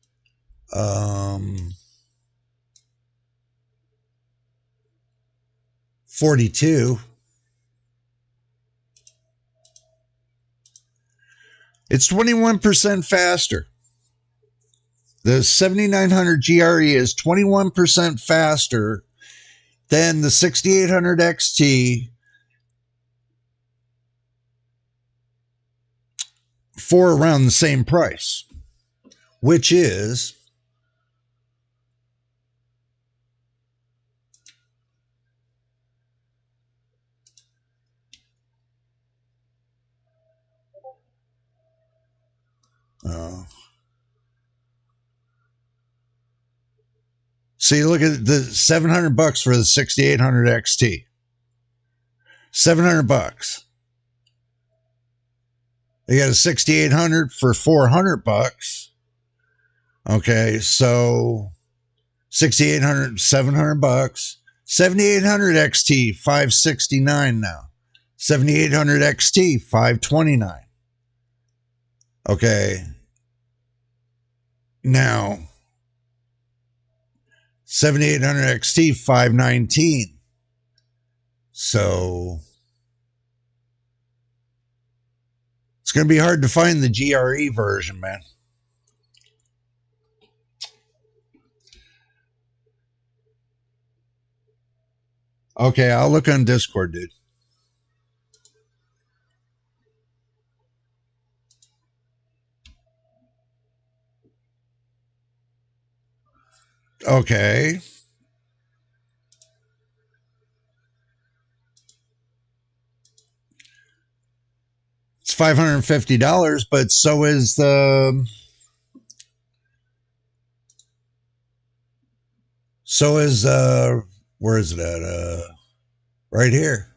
42. It's 21% faster. The 7900 GRE is 21% faster than the 6800 XT for around the same price, which is see, look at the $700 for the 6800 XT. $700. They got a 6800 for $400. Okay, so 6800, $700. 7800 XT, $569 now. 7800 XT, $529. Okay. Now, 7800 XT, $519. So it's going to be hard to find the GRE version, man. Okay, I'll look on Discord, dude. Okay. It's $550, but so is the... So is, where is it at? Right here.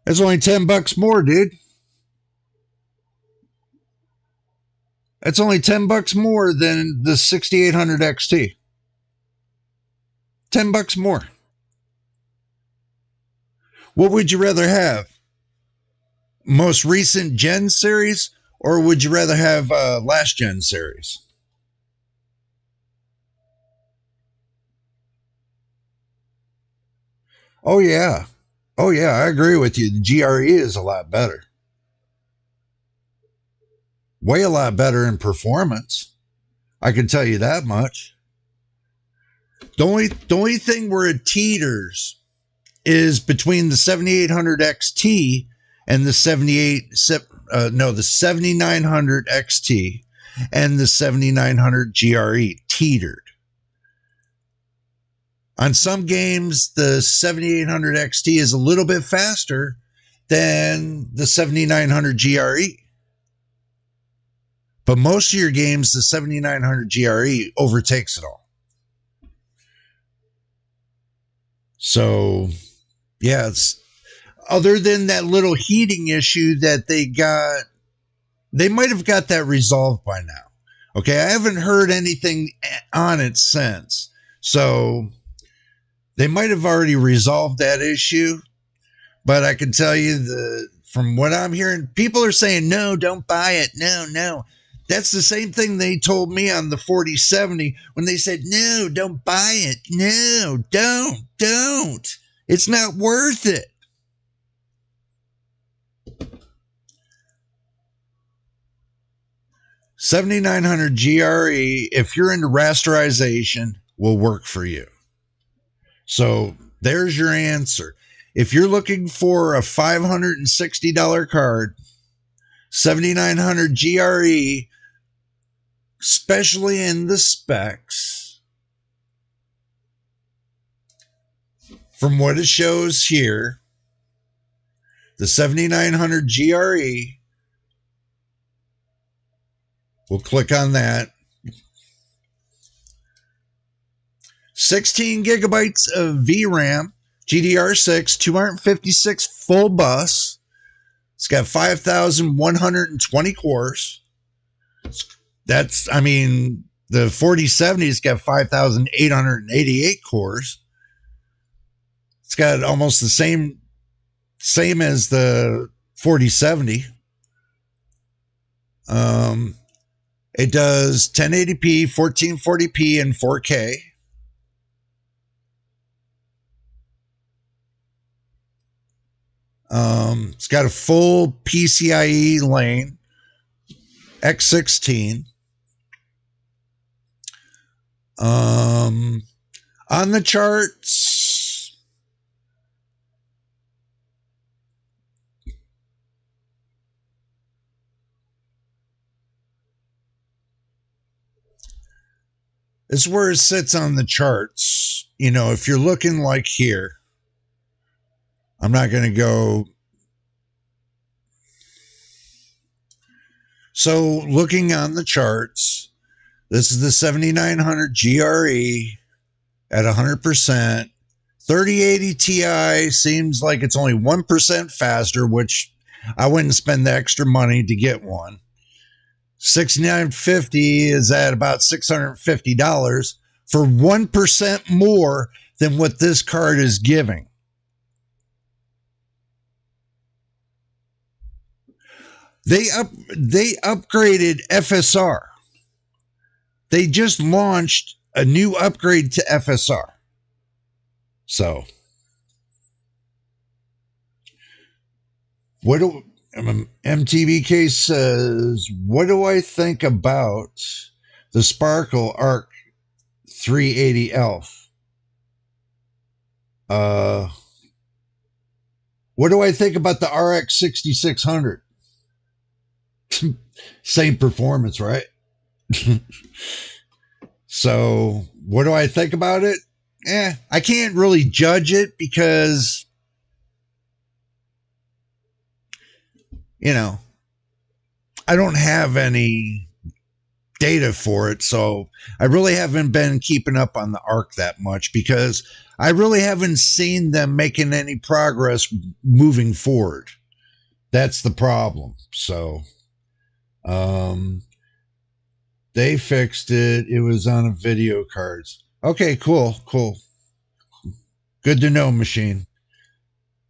It's only $10 more, dude. That's only $10 more than the 6800 XT. $10 more. What would you rather have? Most recent gen series, or would you rather have last gen series? Oh yeah. Oh yeah, I agree with you. The GRE is a lot better. Way a lot better in performance. I can tell you that much. The only thing where it teeters is between the 7800 XT and the 7900 XT and the 7900 GRE teetered. On some games, the 7800 XT is a little bit faster than the 7900 GRE. But most of your games, the 7900 GRE overtakes it all. So, yeah, it's other than that little heating issue that they got, they might have got that resolved by now. Okay, I haven't heard anything on it since. So, they might have already resolved that issue. But I can tell you, from what I'm hearing, people are saying, no, don't buy it. No. That's the same thing they told me on the 4070 when they said, no, don't buy it. No, don't. It's not worth it. $7,900 GRE, if you're into rasterization, will work for you. So there's your answer. If you're looking for a $560 card, 7900 GRE, especially in the specs, from what it shows here, the 7900 GRE, we'll click on that. 16 gigabytes of VRAM, GDR6, 256 full bus. It's got 5,120 cores. The 4070's got 5,888 cores. It's got almost the same as the 4070. It does 1080p, 1440p, and 4K. It's got a full PCIe lane, X16. On the charts, this is where it sits on the charts. You know, if you're looking like here, I'm not going to go. So looking on the charts, this is the 7900 GRE at 100%. 3080 Ti seems like it's only 1% faster, which I wouldn't spend the extra money to get one. 6950 is at about $650 for 1% more than what this card is giving. They upgraded FSR. They just launched a new upgrade to FSR. So, MTBK says, what do I think about the Sparkle Arc 380 Elf? What do I think about the RX 6600? Same performance, right? So, what do I think about it? I can't really judge it because, you know, I don't have any data for it. So I really haven't been keeping up on the ARC that much because I really haven't seen them making any progress moving forward. That's the problem. So, they fixed it. It was on a video cards. Okay, cool. Good to know, machine.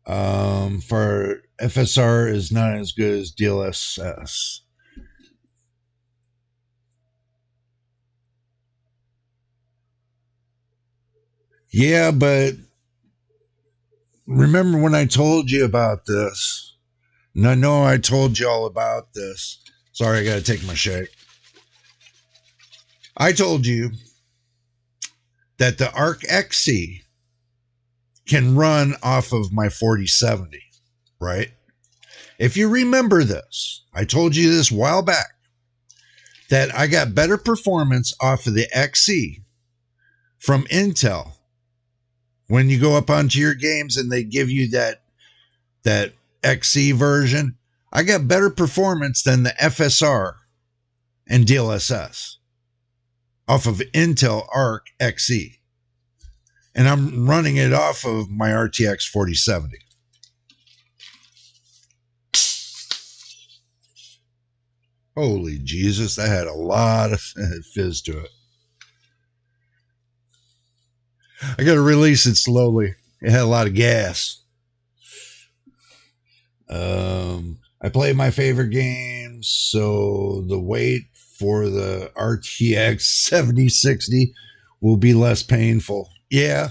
For FSR is not as good as DLSS. Yeah, but remember when I told you about this? And I know I told you all about this. Sorry, I got to take my shake. I told you that the ARC XC can run off of my 4070, right? If you remember this, I told you this a while back, that I got better performance off of the XC from Intel when you go up onto your games and they give you that XC version. I got better performance than the FSR and DLSS off of Intel Arc XE. And I'm running it off of my RTX 4070. Holy Jesus, that had a lot of fizz to it. I got to release it slowly. It had a lot of gas. I play my favorite games, so the wait for the RTX 7060 will be less painful. Yeah.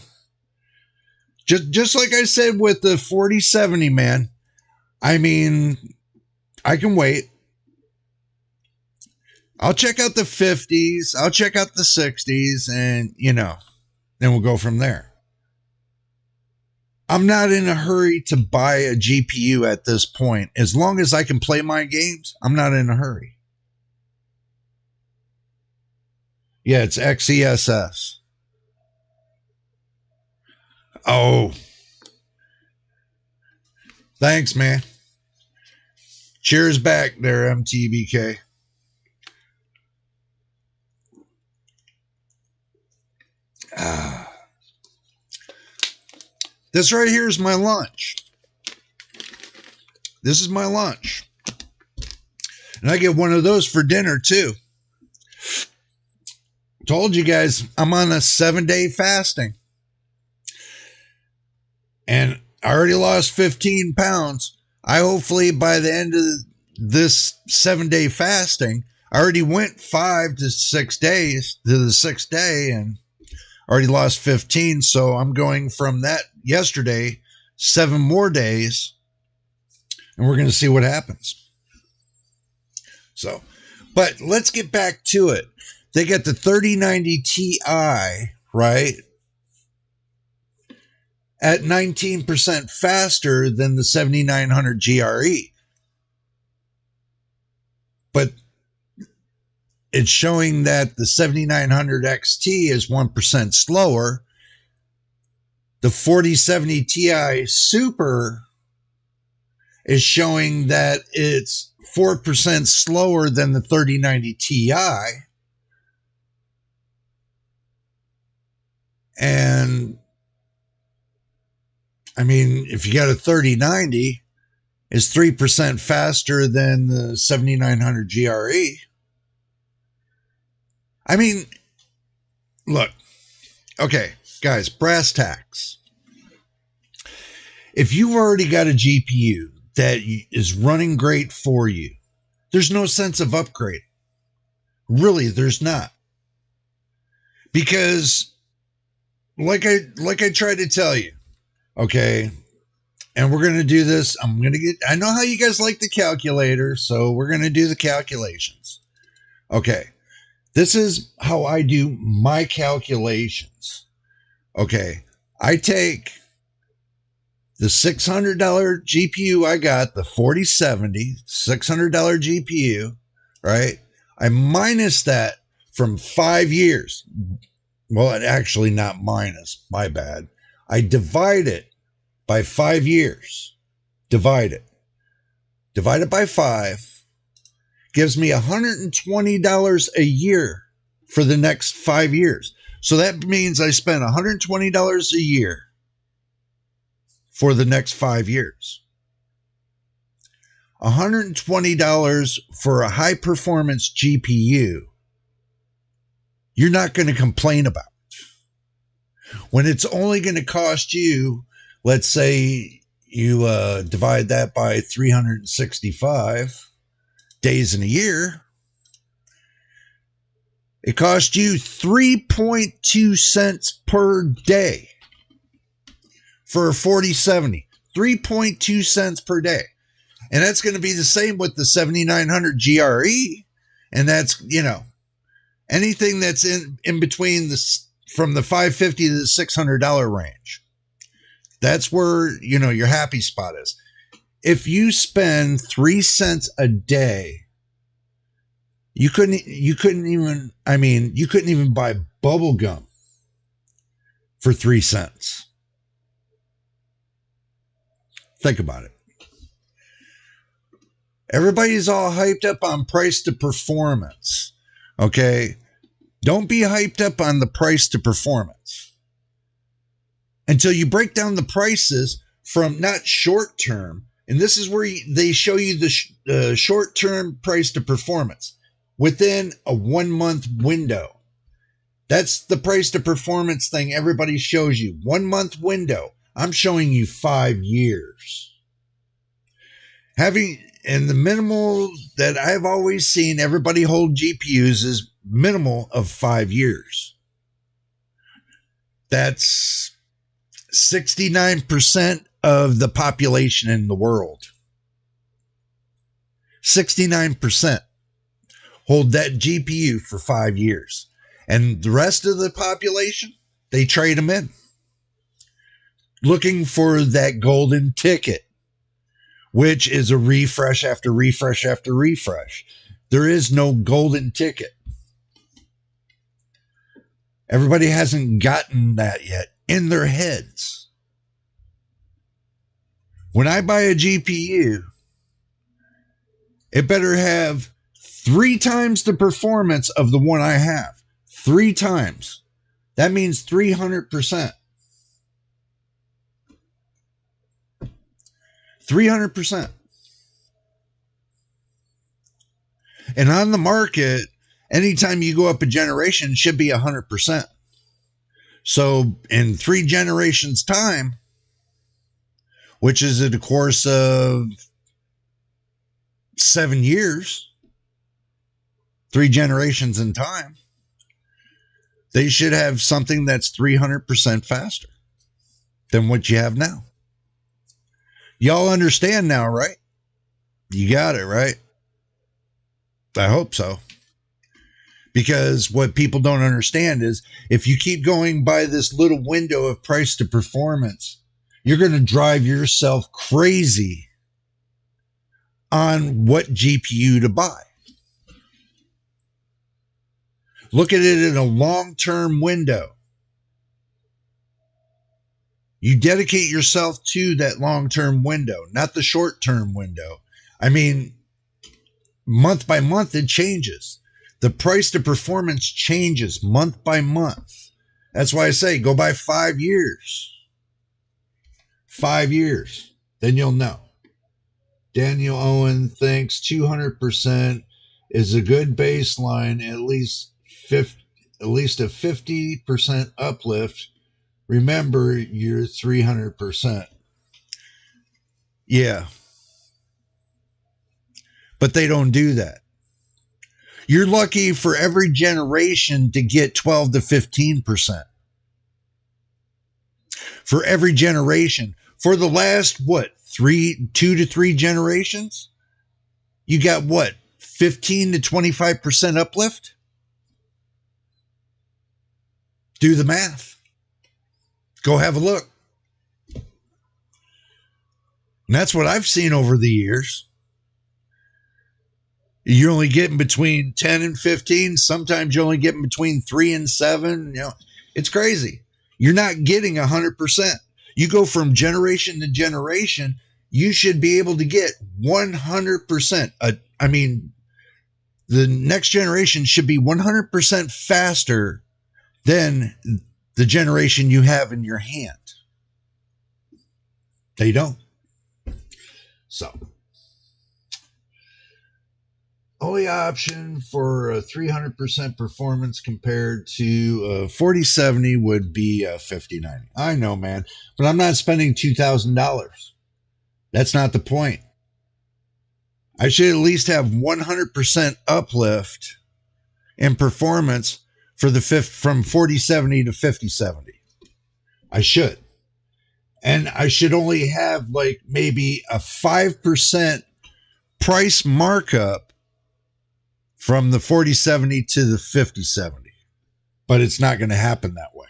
Just like I said with the 4070, man. I mean, I can wait. I'll check out the 50s. I'll check out the 60s, and, then we'll go from there. I'm not in a hurry to buy a GPU at this point. As long as I can play my games, I'm not in a hurry. Yeah, it's XESS. Oh. Thanks, man. Cheers back there, MTBK. Ah. This right here is my lunch. This is my lunch. And I get one of those for dinner too. Told you guys I'm on a 7-day fasting. And I already lost 15 pounds. I hopefully by the end of this 7-day fasting, I already went 5 to 6 days to the 6th day and already lost 15. So I'm going from that yesterday, 7 more days, and we're going to see what happens. So, but let's get back to it. They got the 3090 Ti, right? At 19% faster than the 7900 GRE. But it's showing that the 7900 XT is 1% slower. The 4070 Ti Super is showing that it's 4% slower than the 3090 Ti. And I mean, if you got a 3090, it's 3% faster than the 7900 GRE. I mean, look, okay, guys, brass tacks. If you've already got a GPU that is running great for you, there's no sense of upgrading. Really, there's not. Because like I tried to tell you, okay, and we're going to do this. I know how you guys like the calculator, so we're going to do the calculations. Okay. This is how I do my calculations. Okay. I take the $600 GPU I got, the 4070, $600 GPU, right? I minus that from 5 years. Well, actually not minus, my bad. I divide it by 5 years. Divide it by 5. Gives me $120 a year for the next 5 years. So that means I spent $120 a year for the next 5 years. $120 for a high performance GPU. You're not going to complain about it. When it's only going to cost you, let's say you divide that by 365 days in a year, it costs you 3.2 cents per day for a 4070. 3.2 cents per day. And that's going to be the same with the 7900 GRE. And that's, anything that's in between from the $550 to the $600 range. That's where, your happy spot is. If you spend 3 cents a day, you couldn't even buy bubble gum for 3 cents. Think about it. Everybody's all hyped up on price to performance. Okay? Don't be hyped up on the price to performance until you break down the prices from not short term. And this is where they show you the short-term price to performance within a 1 month window. That's the price to performance thing everybody shows you. 1 month window. I'm showing you 5 years. And the minimal that I've always seen everybody hold GPUs is minimal of 5 years. That's 69% of the population in the world. 69% hold that GPU for 5 years. And the rest of the population, they trade them in. Looking for that golden ticket, which is a refresh after refresh after refresh. There is no golden ticket. Everybody hasn't gotten that yet in their heads. When I buy a GPU, it better have 3 times the performance of the one I have. 3 times. That means 300%. 300%. And on the market, anytime you go up a generation, it should be 100%. So in 3 generations' time, which is in the course of 7 years, 3 generations in time, they should have something that's 300% faster than what you have now. Y'all understand now, right? You got it, right? I hope so. Because what people don't understand is if you keep going by this little window of price to performance, you're going to drive yourself crazy on what GPU to buy. Look at it in a long-term window. You dedicate yourself to that long-term window, not the short-term window. I mean, month by month, it changes. The price to performance changes month by month. That's why I say go by 5 years. 5 years. Then you'll know. Daniel Owen thinks 200% is a good baseline, at least a 50% uplift. Remember, you're 300%. Yeah. But they don't do that. You're lucky for every generation to get 12 to 15%. For every generation. For the last, 2 to 3 generations? You got 15 to 25% uplift? Do the math. Go have a look. And that's what I've seen over the years. You're only getting between 10 and 15. Sometimes you're only getting between 3 and 7. It's crazy. You're not getting 100%. You go from generation to generation, you should be able to get 100%. I mean, the next generation should be 100% faster than the generation you have in your hand. They don't. So, only option for a 300% performance compared to a 4070 would be a 5090. I know, man, but I'm not spending $2,000. That's not the point. I should at least have 100% uplift in performance for the from 4070 to 5070. I should. And I should only have maybe a 5% price markup from the 4070 to the 5070. But it's not going to happen that way.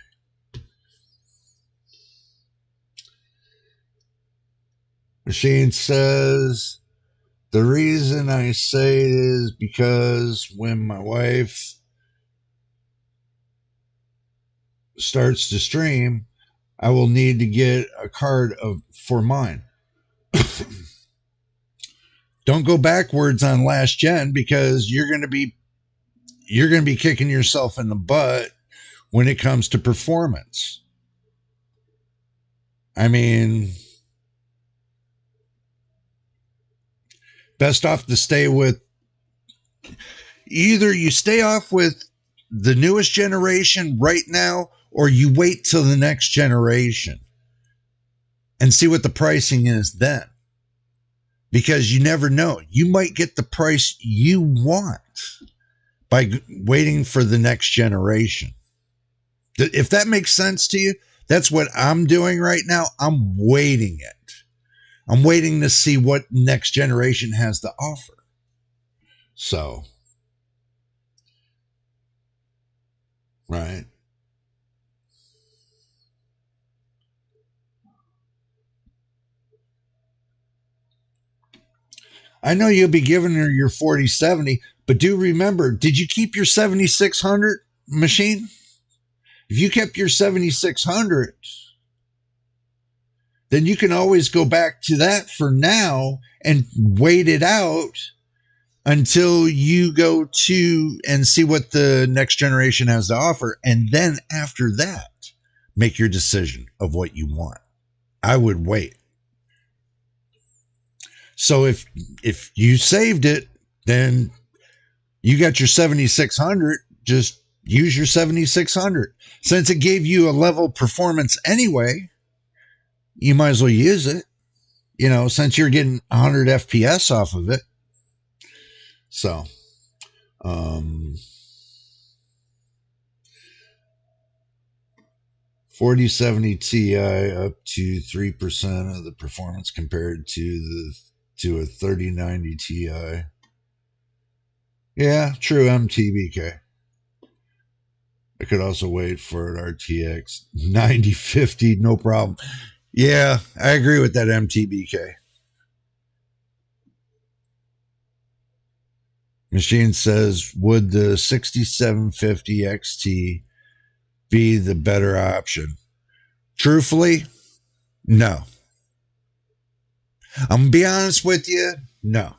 Machine says, the reason I say it is because when my wife starts to stream, I will need to get a card for mine. Don't go backwards on last gen because you're going to be kicking yourself in the butt when it comes to performance. I mean, best off to stay with either you stay off with the newest generation right now or you wait till the next generation and see what the pricing is then. Because you never know. You might get the price you want by waiting for the next generation. If that makes sense to you, that's what I'm doing right now. I'm waiting it. I'm waiting to see what next generation has to offer. So, right. I know you'll be giving her your 4070, but do remember, did you keep your 7600 machine? If you kept your 7600, then you can always go back to that for now and wait it out until you go to and see what the next generation has to offer. And then after that, make your decision of what you want. I would wait. So if you saved it, then you got your 7600. Just use your 7600. Since it gave you a level performance anyway, you might as well use it. Since you're getting 100 FPS off of it. So, um, 4070 Ti up to 3% of the performance compared to a 3090 Ti. Yeah, true MTBK. I could also wait for an RTX 9050, no problem. Yeah, I agree with that MTBK. Machine says, would the 6750 XT be the better option? Truthfully, no. I'm going to be honest with you, no.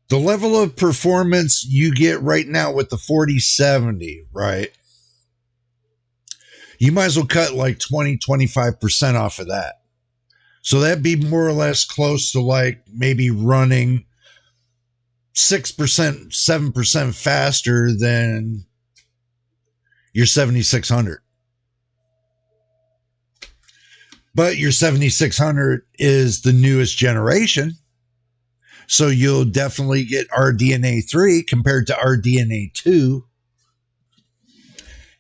The level of performance you get right now with the 4070, right? You might as well cut like 20-25% off of that. So that'd be more or less close to like maybe running 6%, 7% faster than your 7600. But your 7600 is the newest generation. So you'll definitely get RDNA 3 compared to RDNA 2.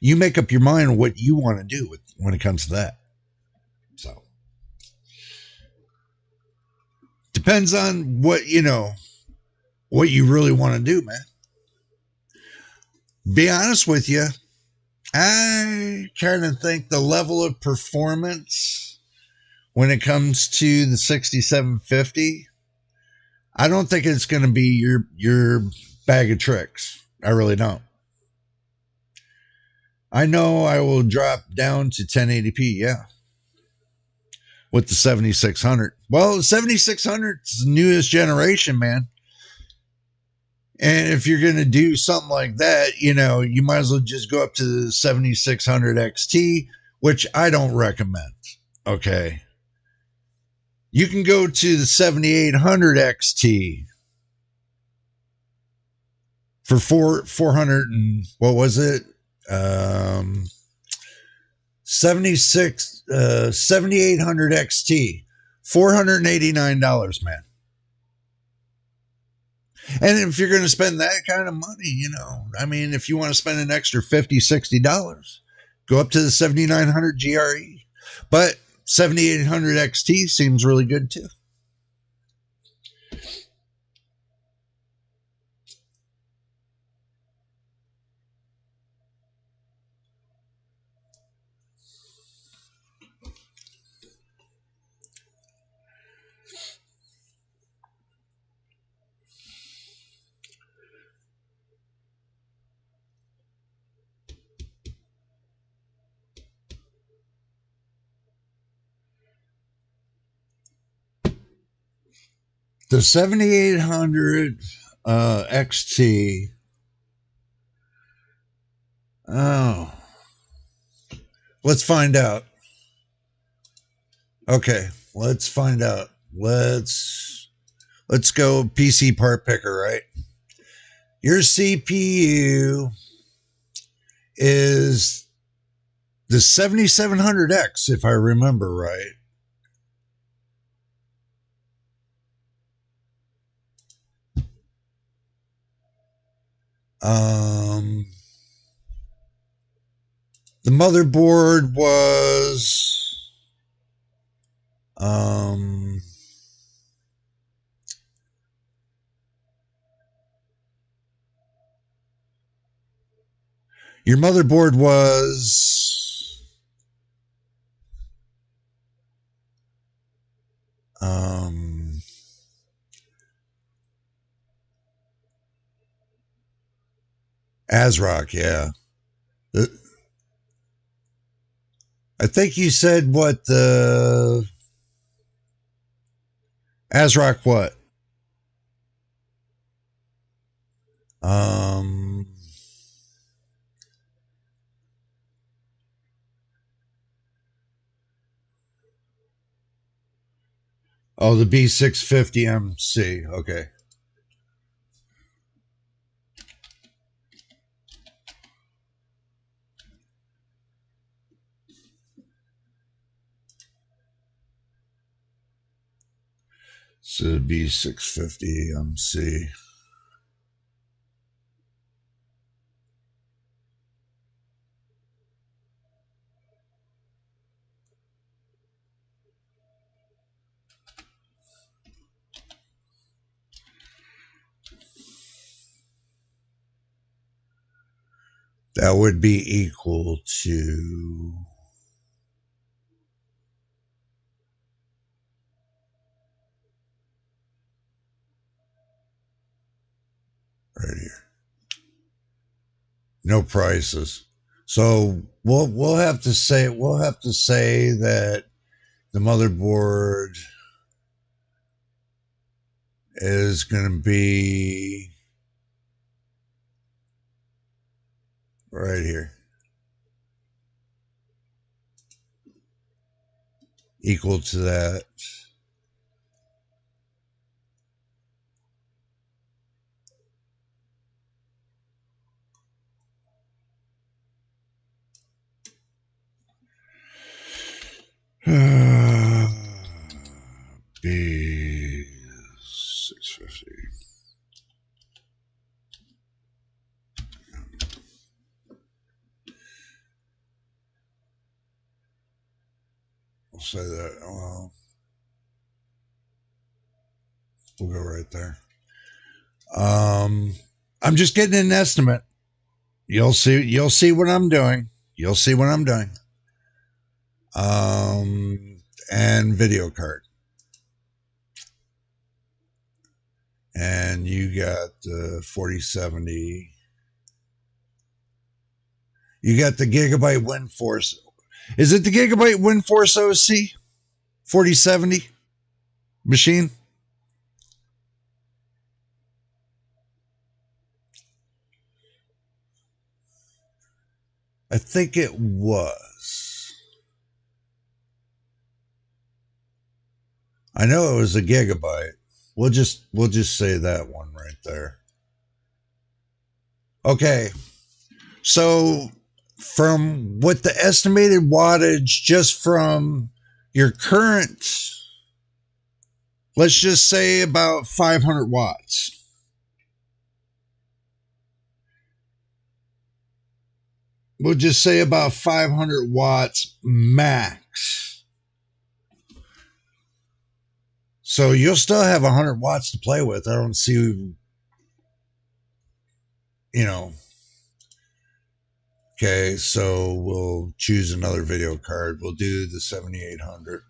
You make up your mind what you want to do when it comes to that. So depends on what you really want to do, man. Be honest with you, I kind of think the level of performance when it comes to the 6750, I don't think it's going to be your bag of tricks. I really don't. I know I will drop down to 1080p, yeah, with the 7600. Well, the 7600 is the newest generation, man. And if you're going to do something like that, you might as well just go up to the 7600 XT, which I don't recommend. Okay. You can go to the 7800 XT for 400 and what was it? 7800 XT, $489, man. And if you're going to spend that kind of money, if you want to spend an extra $50, $60, go up to the 7900 GRE. But 7800 XT seems really good too. The 7800 XT. Oh, let's find out. Okay, let's find out. Let's go PC part picker, right? Your CPU is the 7700X, if I remember right. The motherboard was your motherboard was ASRock, yeah. I think you said what the ASRock what? Oh, the B650MC. Okay. So B650MC. That would be equal to right here. No prices. So we'll have to say that the motherboard is going to be right here, equal to that. B650. We'll say that. Well, we'll go right there. I'm just getting an estimate. You'll see what I'm doing. You'll see what I'm doing. And video card. And you got the 4070. You got the Gigabyte WindForce. Is it the Gigabyte WindForce OC 4070 machine? I think it was. I know it was a Gigabyte. We'll just say that one right there. Okay. So from what the estimated wattage just from your current, let's just say about 500 watts. We'll just say about 500 watts max. So you'll still have 100 watts to play with. I don't see, you know. Okay, so we'll choose another video card. We'll do the 7800.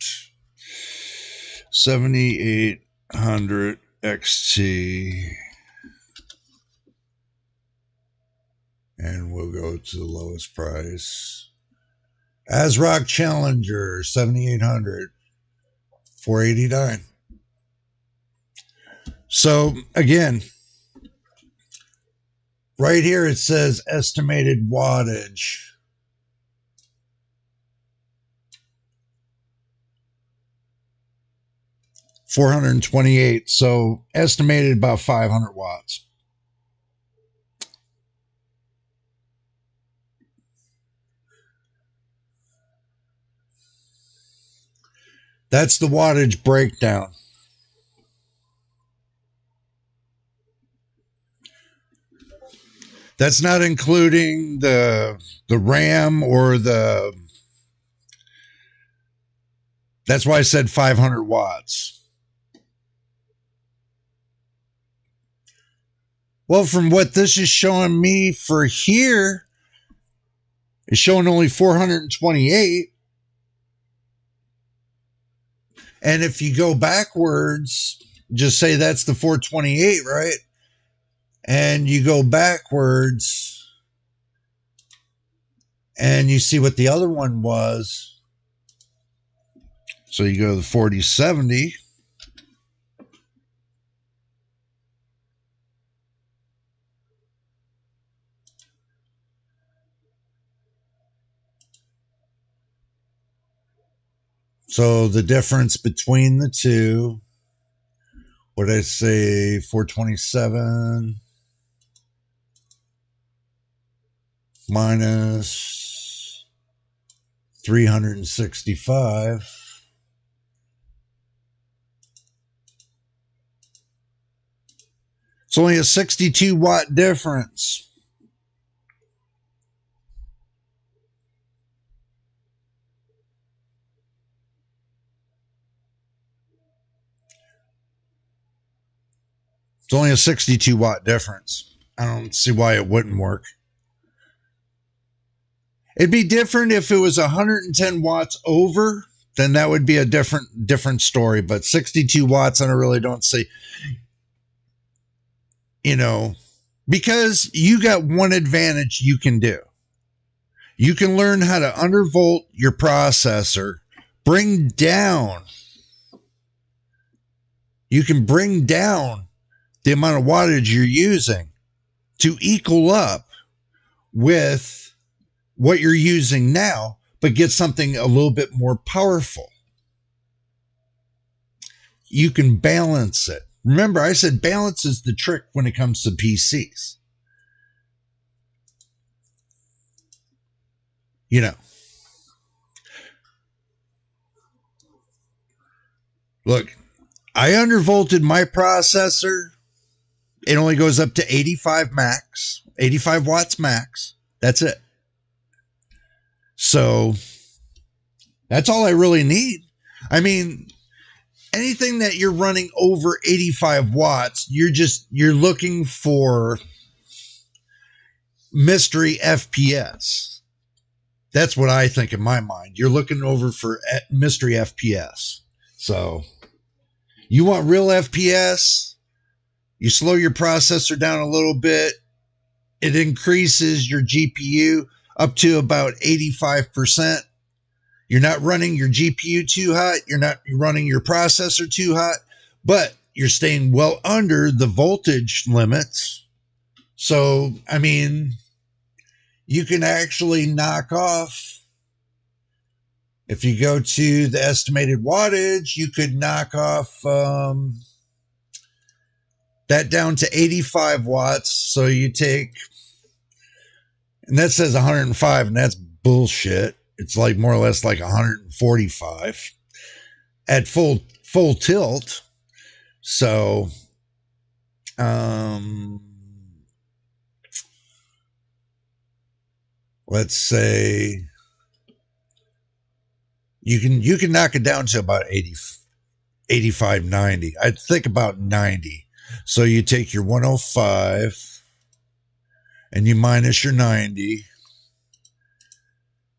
7800 XT. And we'll go to the lowest price. ASRock Challenger 7800, 489. So again, right here it says estimated wattage. $428. So estimated about 500 watts. That's the wattage breakdown. That's not including the RAM or the. That's why I said 500 watts. Well, from what this is showing me for here, it's showing only 428. And if you go backwards, just say that's the 428, right? And you go backwards and you see what the other one was. So you go to the 4070. So the difference between the two, what did I say, 427 minus 365. It's only a 62 watt difference. It's only a 62 watt difference. I don't see why it wouldn't work. It'd be different if it was 110 watts over, then that would be a different story. But 62 watts, I really don't see, because you got one advantage you can do. You can learn how to undervolt your processor, you can bring down the amount of wattage you're using to equal up with what you're using now, but get something a little bit more powerful. You can balance it. Remember, I said balance is the trick when it comes to PCs. Look, I undervolted my processor. It only goes up to 85 watts max. That's it. So that's all I really need. I mean, anything that you're running over 85 watts, you're looking for mystery FPS. That's what I think in my mind. You're looking over for mystery FPS. So you want real FPS, you slow your processor down a little bit. It increases your GPU up to about 85%. You're not running your GPU too hot. You're not running your processor too hot, but you're staying well under the voltage limits. So, I mean, you can actually knock off, if you go to the estimated wattage, you could knock off that down to 85 watts. So you take, and that says 105, and that's bullshit. It's like more or less like 145 at full tilt. So, let's say you can knock it down to about 80, 85, 90. I'd think about 90. So you take your 105 and you minus your 90.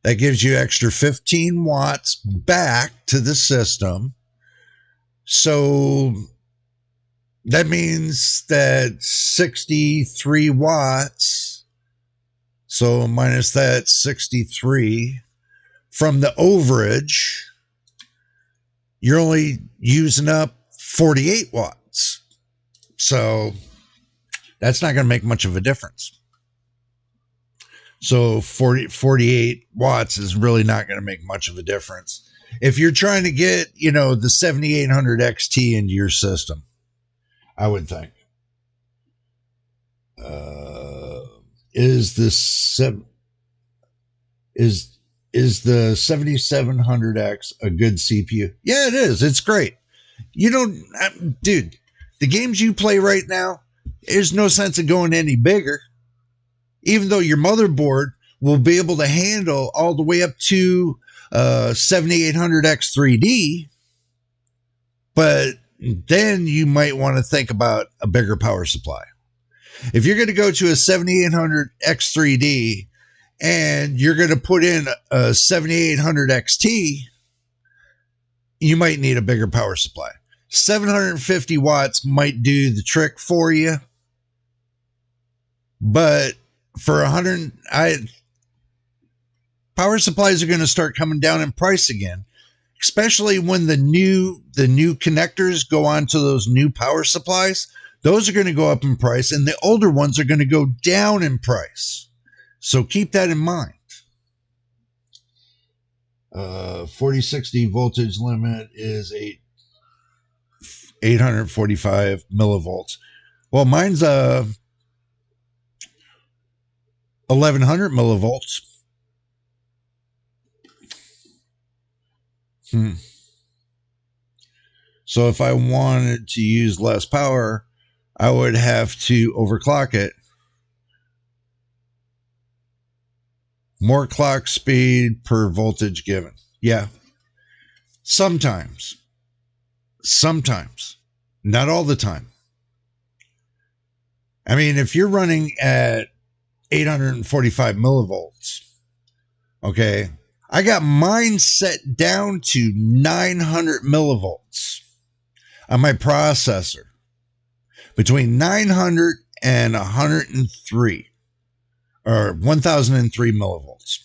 That gives you extra 15 watts back to the system. So that means that 63 watts. So minus that 63 from the overage, you're only using up 48 watts. So that's not going to make much of a difference. So 48 watts is really not going to make much of a difference. If you're trying to get, the 7800 XT into your system, I would think. Is the 7700X a good CPU? Yeah, it is. It's great. Dude, the games you play right now, there's no sense in going any bigger. Even though your motherboard will be able to handle all the way up to 7800X 3D, but then you might want to think about a bigger power supply. If you're going to go to a 7800X 3D and you're going to put in a 7800 XT, you might need a bigger power supply. 750 watts might do the trick for you, but for 100, power supplies are going to start coming down in price again, especially when the new connectors go onto those new power supplies. Those are going to go up in price, and the older ones are going to go down in price. So keep that in mind. 4060 voltage limit is 845 millivolts. Well, mine's 1100 millivolts. So if I wanted to use less power, I would have to overclock it. More clock speed per voltage given. Yeah. Sometimes. Not all the time. I mean, if you're running at 845 millivolts, okay, I got mine set down to 900 millivolts on my processor. Between 900 and 103 or 1003 millivolts.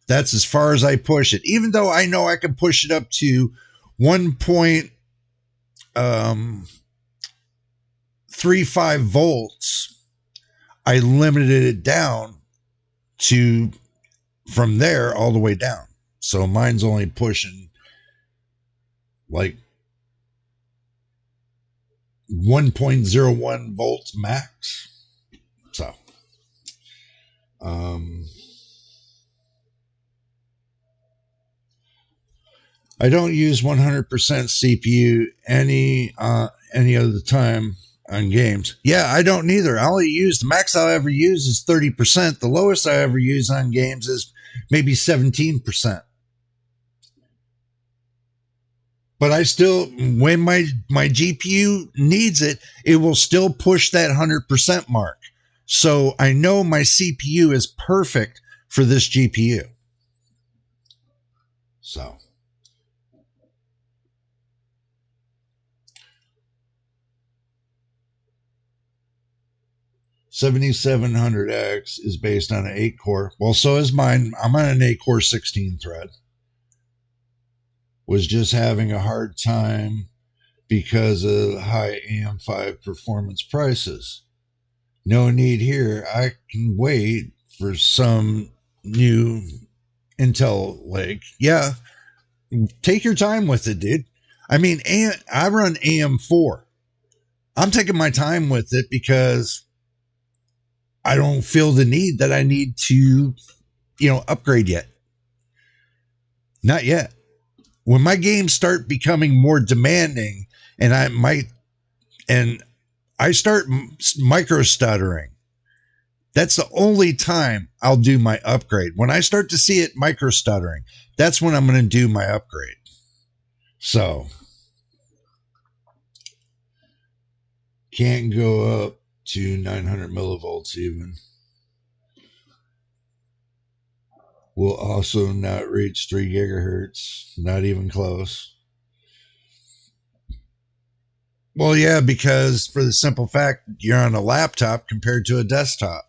That's as far as I push it, even though I know I can push it up to 1.35 volts. I limited it down to from there all the way down. So mine's only pushing like 1.01 volts max. So, I don't use 100% CPU any other time on games. Yeah, I don't neither. I only use the max I'll ever use is 30%. The lowest I ever use on games is maybe 17%. But I still, when my GPU needs it, it will still push that 100% mark. So I know my CPU is perfect for this GPU. So. $7700X is based on an 8-core. Well, so is mine. I'm on an 8-core 16 thread. Was just having a hard time because of high AM5 performance prices. No need here. I can wait for some new Intel Lake. Yeah, take your time with it, dude. I mean, I run AM4. I'm taking my time with it because I don't feel the need that I need to, upgrade yet. Not yet. When my games start becoming more demanding and I start micro stuttering, that's the only time I'll do my upgrade. When I start to see it micro stuttering, that's when I'm going to do my upgrade. So, can't go up to 900 millivolts even. Will also not reach 3 gigahertz, not even close. Well, yeah, because for the simple fact you're on a laptop compared to a desktop.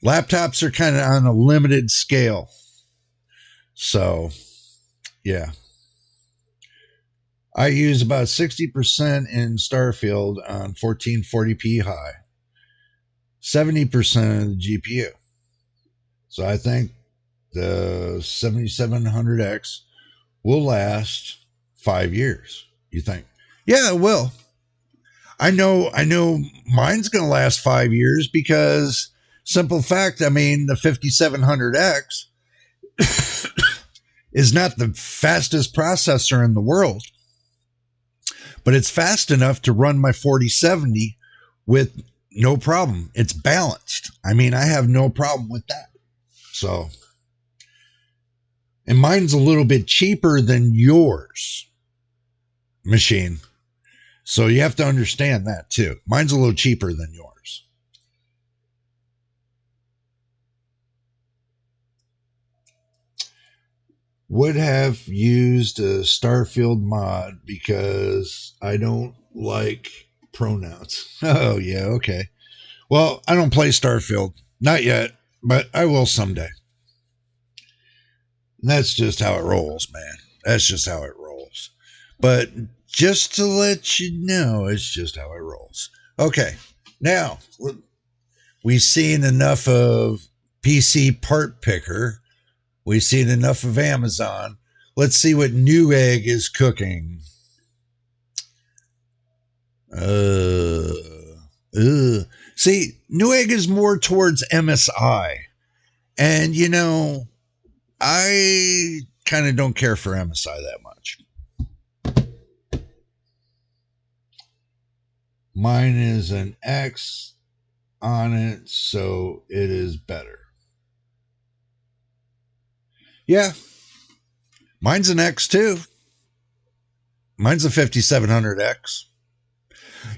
Laptops are kind of on a limited scale. So, yeah. I use about 60% in Starfield on 1440p high, 70% of the GPU. So I think the 7700X will last 5 years. You think? Yeah, it will. I know mine's going to last 5 years because simple fact, I mean, the 5700X is not the fastest processor in the world, but it's fast enough to run my 4070 with no problem. It's balanced. I mean, I have no problem with that. So, and mine's a little bit cheaper than yours machine. So you have to understand that too. Mine's a little cheaper than yours. Would have used a Starfield mod because I don't like pronouns. Oh, yeah, okay. Well, I don't play Starfield. Not yet, but I will someday. And that's just how it rolls, man. That's just how it rolls. But just to let you know, it's just how it rolls. Okay, now we've seen enough of PC Part Picker. We've seen enough of Amazon. Let's see what Newegg is cooking. See, Newegg is more towards MSI. And, you know, I kind of don't care for MSI that much. Mine is an X on it, so it is better. Yeah, mine's an X too. Mine's a 5700X.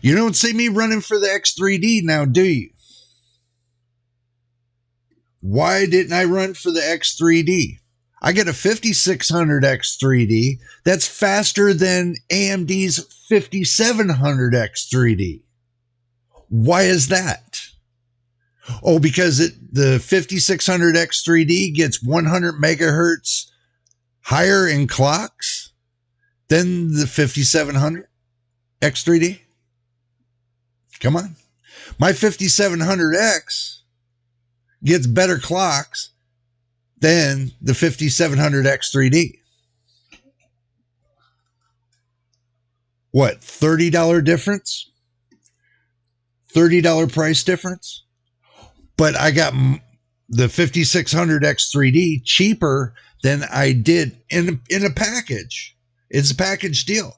You don't see me running for the X3D now, do you? Why didn't I run for the X3D? I get a 5600X3D that's faster than AMD's 5700X3D. Why is that? Oh, because the 5600X3D gets 100 megahertz higher in clocks than the 5700X3D? Come on. My 5700X gets better clocks than the 5700X3D. What, $30 difference? $30 price difference? But I got the 5600X3D cheaper than I did in a package. It's a package deal.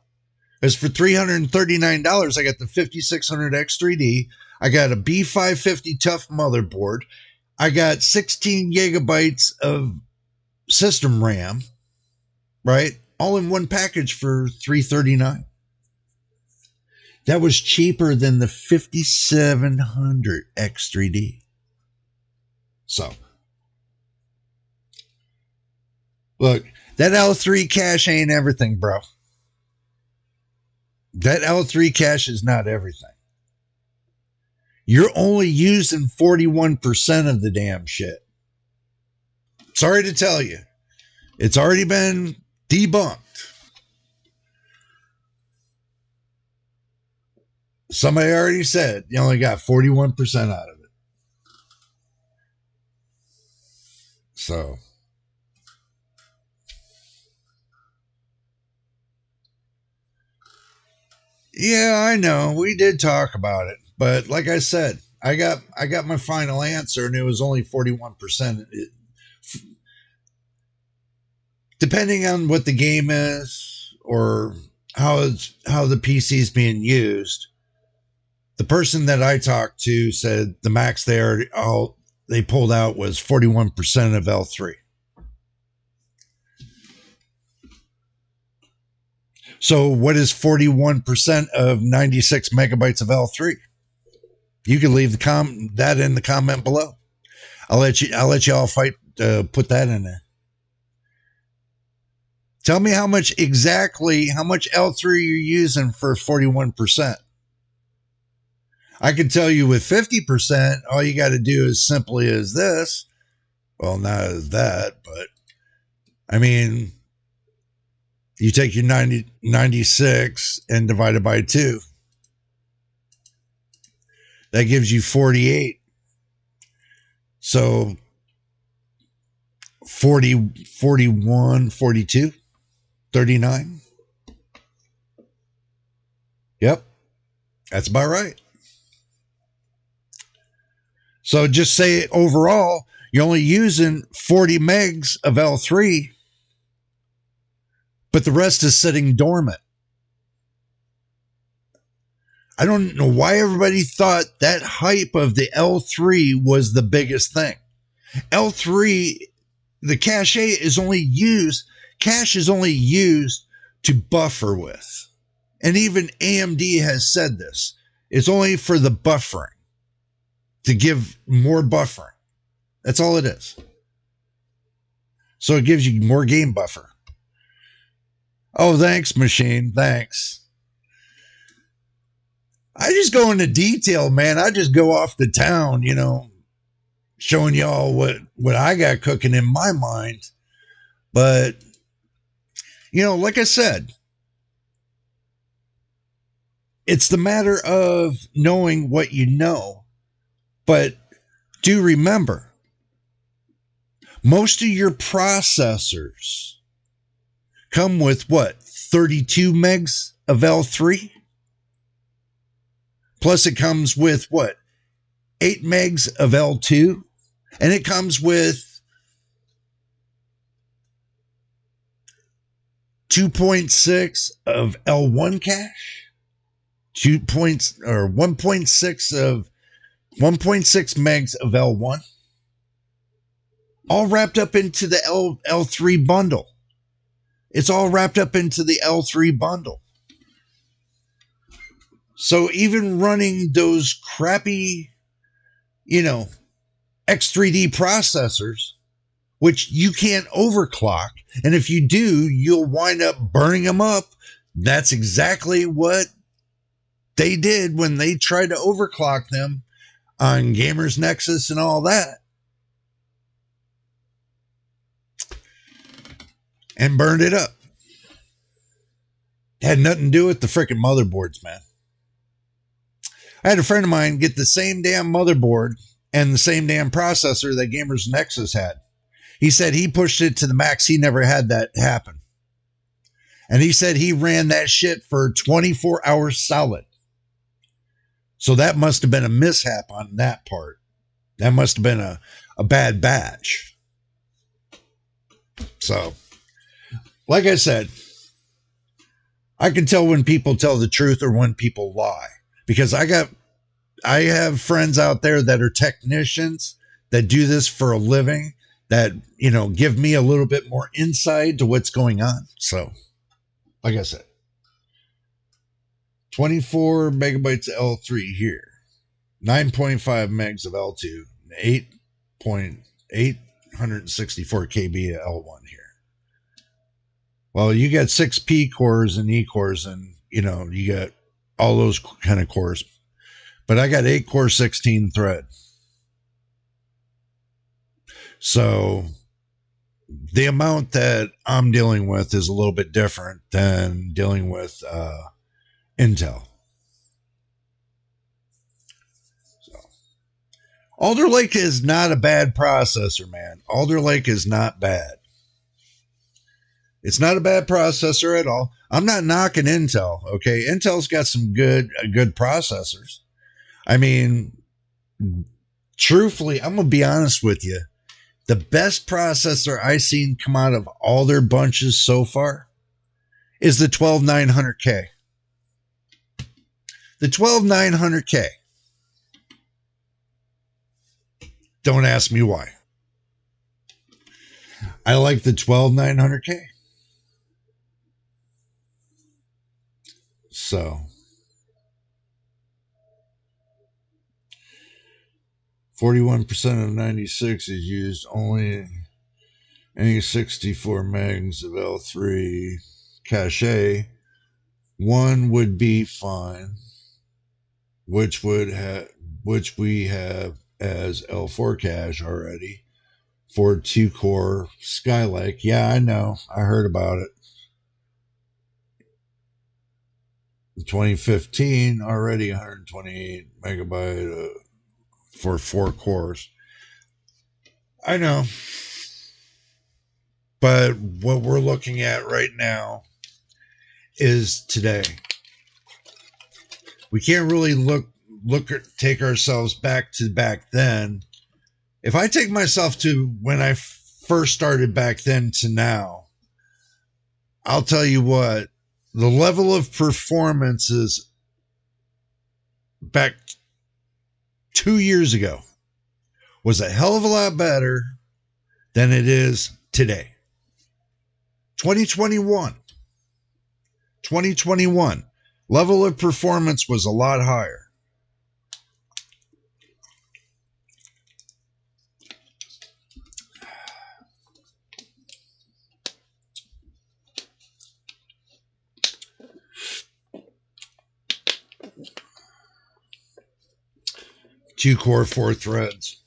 It's for $339. I got the 5600X3D. I got a B550 Tough motherboard. I got 16 gigabytes of system RAM, right? All in one package for $339. That was cheaper than the 5700X3D. So, look, that L3 cache ain't everything, bro. That L3 cache is not everything. You're only using 41% of the damn shit. Sorry to tell you. It's already been debunked. Somebody already said you only got 41% out of it. So, yeah, I know. We did talk about it. But like I said, I got my final answer and it was only 41%. Depending on what the game is or how the PC is being used, the person that I talked to said the max they pulled out was 41% of L3. So what is 41% of 96 megabytes of L3? You can leave that in the comment below. I'll let you all fight to put that in there. Tell me how much L3 you're using for 41%. I can tell you with 50%, all you got to do is simply as this. Well, not as that, but I mean, you take your 96 and divide it by 2. That gives you 48. So 40, 41, 42, 39. Yep. That's about right. So just say overall, you're only using 40 megs of L3, but the rest is sitting dormant. I don't know why everybody thought that hype of the L3 was the biggest thing. L3, the cache is only used to buffer with. And even AMD has said this. It's only for the buffering, to give more buffering. That's all it is. So it gives you more game buffer. Oh, thanks, machine. Thanks. I just go into detail, man. I just go off the town, showing y'all what I got cooking in my mind. But, like I said, it's the matter of knowing what you know. But do remember, Most of your processors come with what? 32 megs of L3? Plus it comes with what? 8 megs of L2? And it comes with 2.6 of L1 cache, 1.6 of 1.6 megs of L1, all wrapped up into the L3 bundle. It's all wrapped up into the L3 bundle. So even running those crappy, X3D processors, which you can't overclock, and if you do, you'll wind up burning them up. That's exactly what they did when they tried to overclock them on Gamers Nexus and all that, and burned it up. Had nothing to do with the freaking motherboards, man. I had a friend of mine get the same damn motherboard and the same damn processor that Gamers Nexus had. He said he pushed it to the max. He never had that happen. And he said he ran that shit for 24 hours solid. So that must have been a mishap on that part. That must have been a bad batch. So, like I said, I can tell when people tell the truth or when people lie. Because I have friends out there that are technicians that do this for a living that, give me a little bit more insight to what's going on. So, like I said, 24 megabytes of L3 here, 9.5 megs of L2, 864 KB of L1 here. Well, you got 6 P cores and E cores, and, you got all those kind of cores. But I got 8 core, 16 thread. So the amount that I'm dealing with is a little bit different than dealing with Intel. So Alder Lake is not a bad processor, man. Alder Lake is not bad. It's not a bad processor at all. I'm not knocking Intel, okay? Intel's got some good processors. I mean, truthfully, I'm going to be honest with you. The best processor I've seen come out of all their bunches so far is the 12900K. The 12900K. Don't ask me why. I like the 12900K. So 41% of 96 is used only any 64 megs of L3 cache. One would be fine, which we have as L4 cache already for 2-core Skylake. Yeah, I know. I heard about it. 2015 already 128 megabyte for 4 cores. I know. But what we're looking at right now is today. We can't really take ourselves back to back then. If I take myself to when I first started back then to now, I'll tell you what, the level of performances back 2 years ago was a hell of a lot better than it is today. 2021, level of performance was a lot higher. Two core, 4 threads.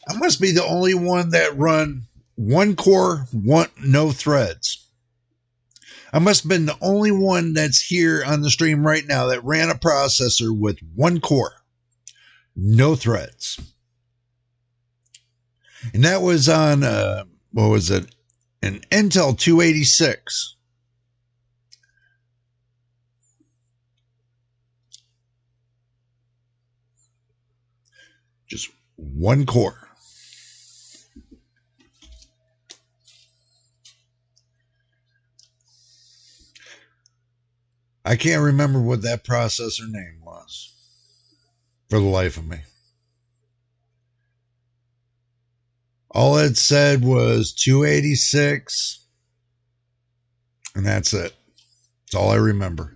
I must be the only one that run 1 core, no threads. I must have been the only one that's here on the stream right now that ran a processor with 1 core, no threads. And that was on, what was it? An Intel 286. Just one core. I can't remember what that processor name was for the life of me. All it said was 286, and that's it. That's all I remember.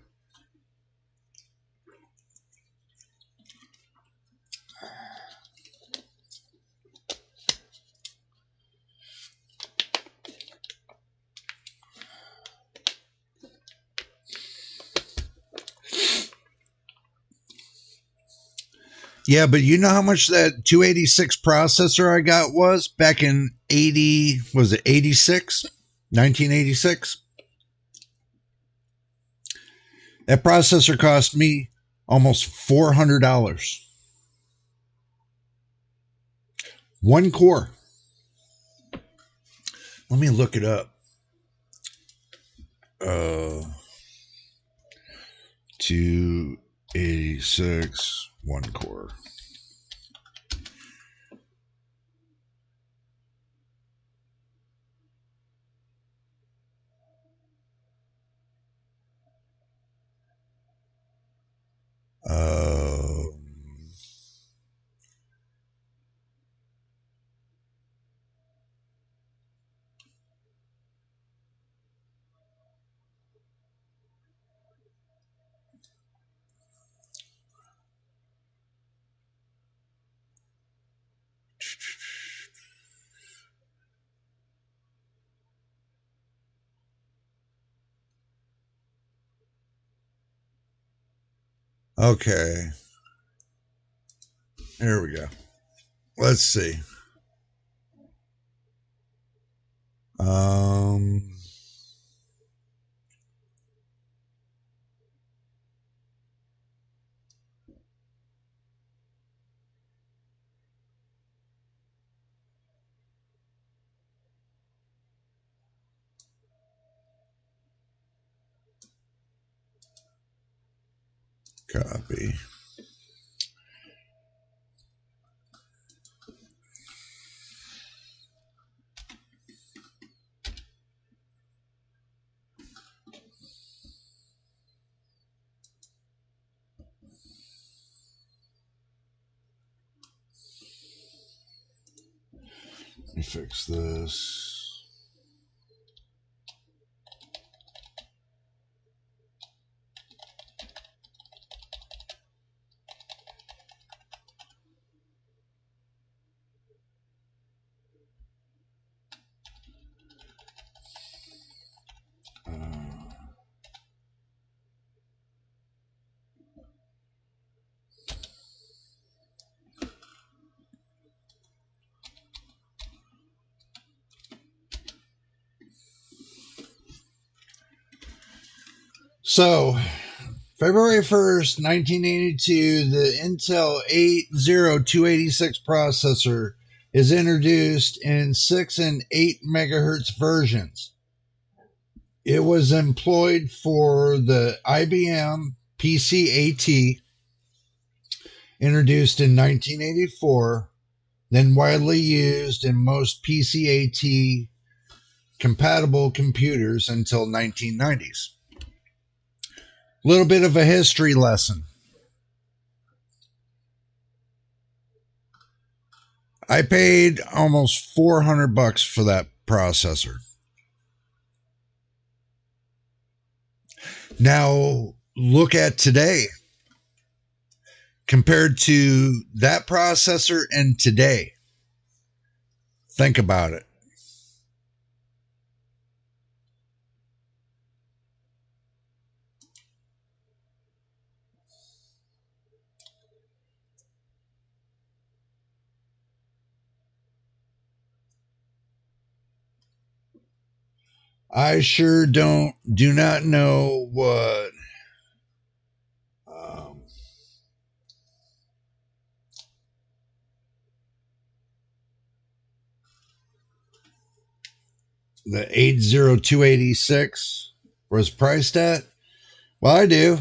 Yeah, but you know how much that 286 processor I got was back in 80, was it 86? 1986? That processor cost me almost $400. One core. Let me look it up. 286, one core. Okay. Here we go. Let's see. Um, copy. Let me fix this. So, February 1st, 1982, the Intel 80286 processor is introduced in 6 and 8 megahertz versions. It was employed for the IBM PCAT, introduced in 1984, then widely used in most PCAT compatible computers until 1990s. Little bit of a history lesson. I paid almost $400 for that processor. Now, look at today compared to that processor and today. Think about it. I sure do not know what the 80286 was priced at? Well, I do.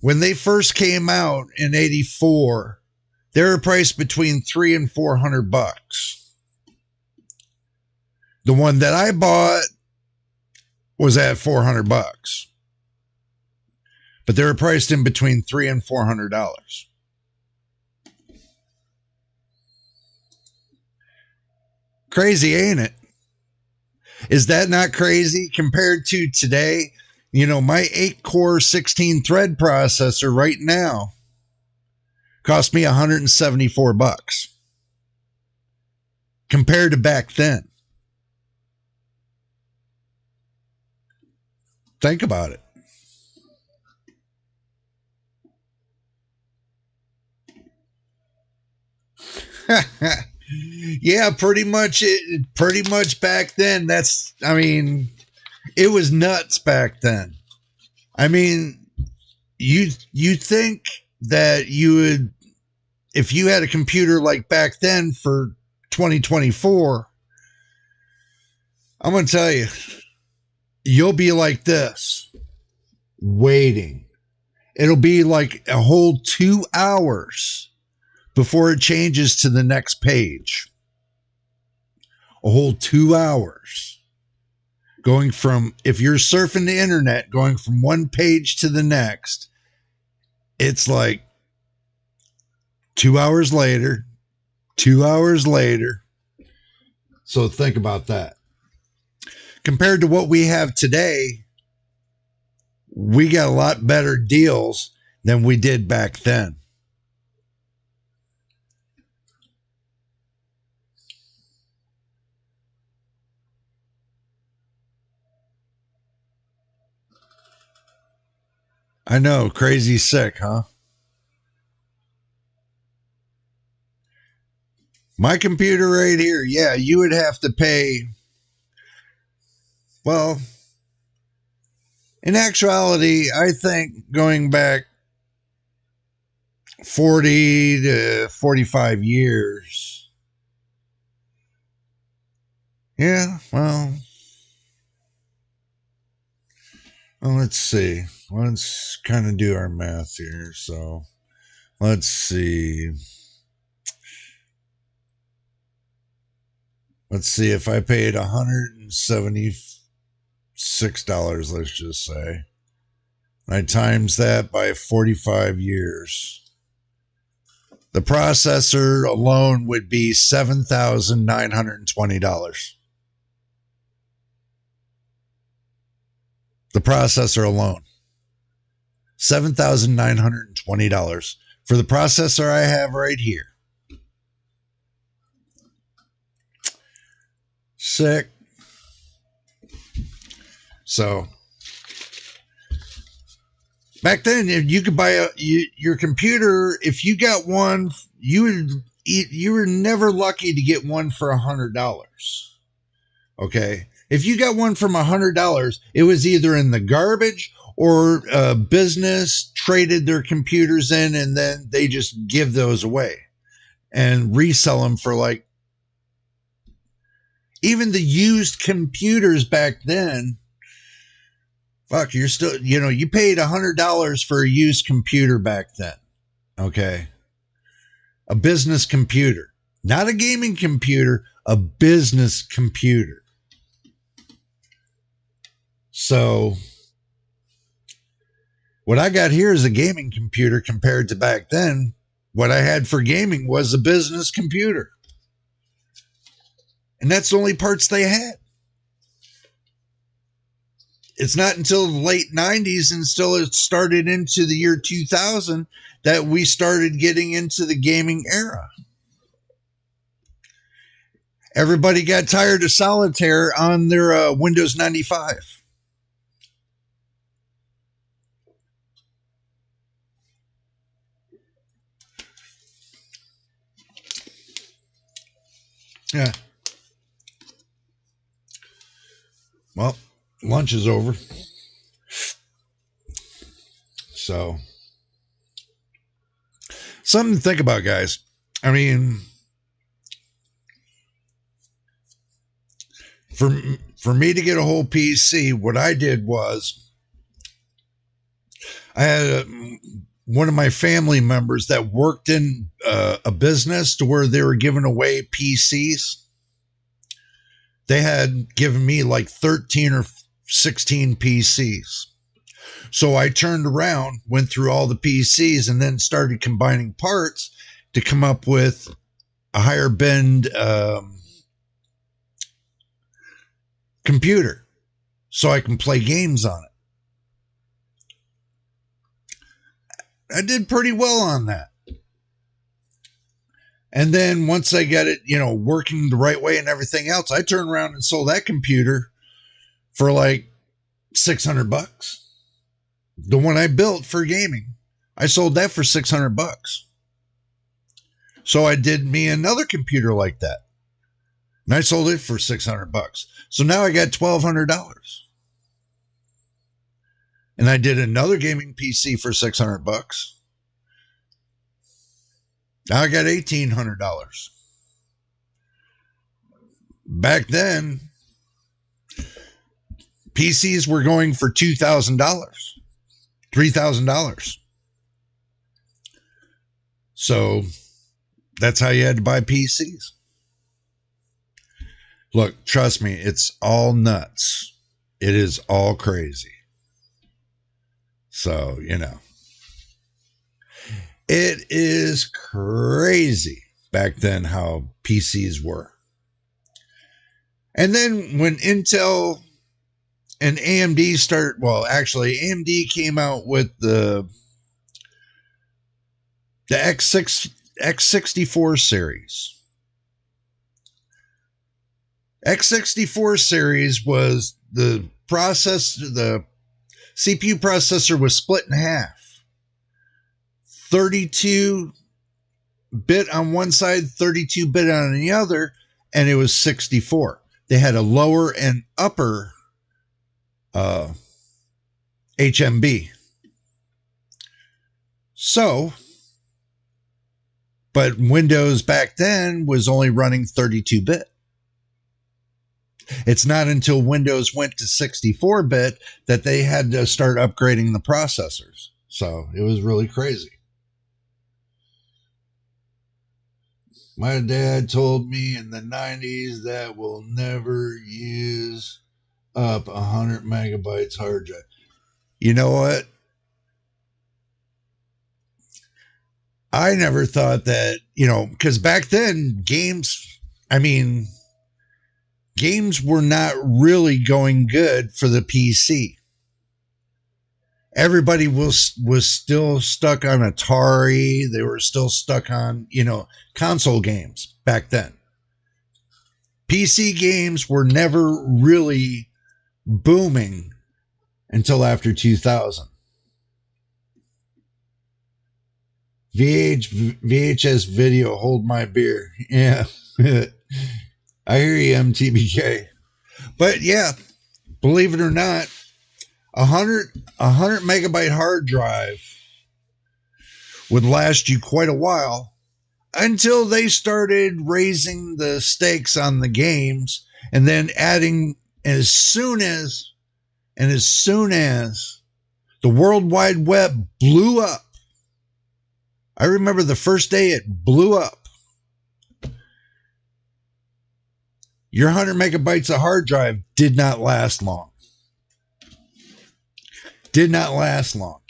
When they first came out in 84, they were priced between $300 and $400. The one that I bought was at $400, but they were priced in between $300 and $400. Crazy, ain't it? Is that not crazy compared to today? You know, my 8-core 16-thread processor right now cost me $174 compared to back then. Think about it. Yeah, pretty much back then. It was nuts back then. I mean, you think that you would, if you had a computer like back then for 2024, I'm going to tell you, you'll be like this, waiting. It'll be like a whole 2 hours before it changes to the next page. A whole 2 hours. Going from, if you're surfing the internet, going from one page to the next, it's like 2 hours later, 2 hours later. So think about that. Compared to what we have today, we got a lot better deals than we did back then. I know, crazy sick, huh? My computer right here, yeah, you would have to pay, well, in actuality, I think going back 40 to 45 years. Yeah, well, let's see. Let's kind of do our math here. So let's see. Let's see if I paid $176, let's just say. I times that by 45 years. The processor alone would be $7,920. The processor alone. $7,920 for the processor I have right here. Sick. So back then, if you could buy your computer, if you got one, you were never lucky to get one for $100. Okay, if you got one from $100, it was either in the garbage or a business traded their computers in, and then they just give those away and resell them for like, even the used computers back then. Fuck, you're still, you paid $100 for a used computer back then. Okay. A business computer, not a gaming computer, a business computer. So what I got here is a gaming computer compared to back then. What I had for gaming was a business computer. And that's the only parts they had. It's not until the late 90s and still it started into the year 2000 that we started getting into the gaming era. Everybody got tired of solitaire on their Windows 95. Yeah. Well, lunch is over. So, something to think about, guys. I mean, for me to get a whole PC, what I did was I had one of my family members that worked in a business to where they were giving away PCs. They had given me like 13 or 16 PCs. So I turned around, went through all the PCs, and then started combining parts to come up with a higher bend computer so I can play games on it. I did pretty well on that. And then once I got it, working the right way and everything else, I turned around and sold that computer for like $600. The one I built for gaming, I sold that for $600. So I did me another computer like that, and I sold it for $600. So now I got $1,200. And I did another gaming PC for $600. Now I got $1,800. Back then, PCs were going for $2,000, $3,000. So that's how you had to buy PCs. Look, trust me, it's all nuts. It is all crazy. So, it is crazy back then how PCs were. And then when Intel and AMD started, AMD came out with the X64 series. X64 series was the CPU processor was split in half. 32-bit on one side, 32-bit on the other, and it was 64. They had a lower and upper HMB. So, but Windows back then was only running 32-bit. It's not until Windows went to 64-bit that they had to start upgrading the processors. So it was really crazy. My dad told me in the 90s that we'll never use up 100 megabytes hard drive. You know what? I never thought that, because back then games were not really going good for the PC. Everybody was still stuck on Atari. They were still stuck on, console games back then. PC games were never really booming until after 2000. VHS video, hold my beer. Yeah. I hear you, MTBK. But yeah, believe it or not, 100 megabyte hard drive would last you quite a while until they started raising the stakes on the games and then adding as soon as the World Wide Web blew up. I remember the first day it blew up. Your 100 megabytes of hard drive did not last long. Did not last long.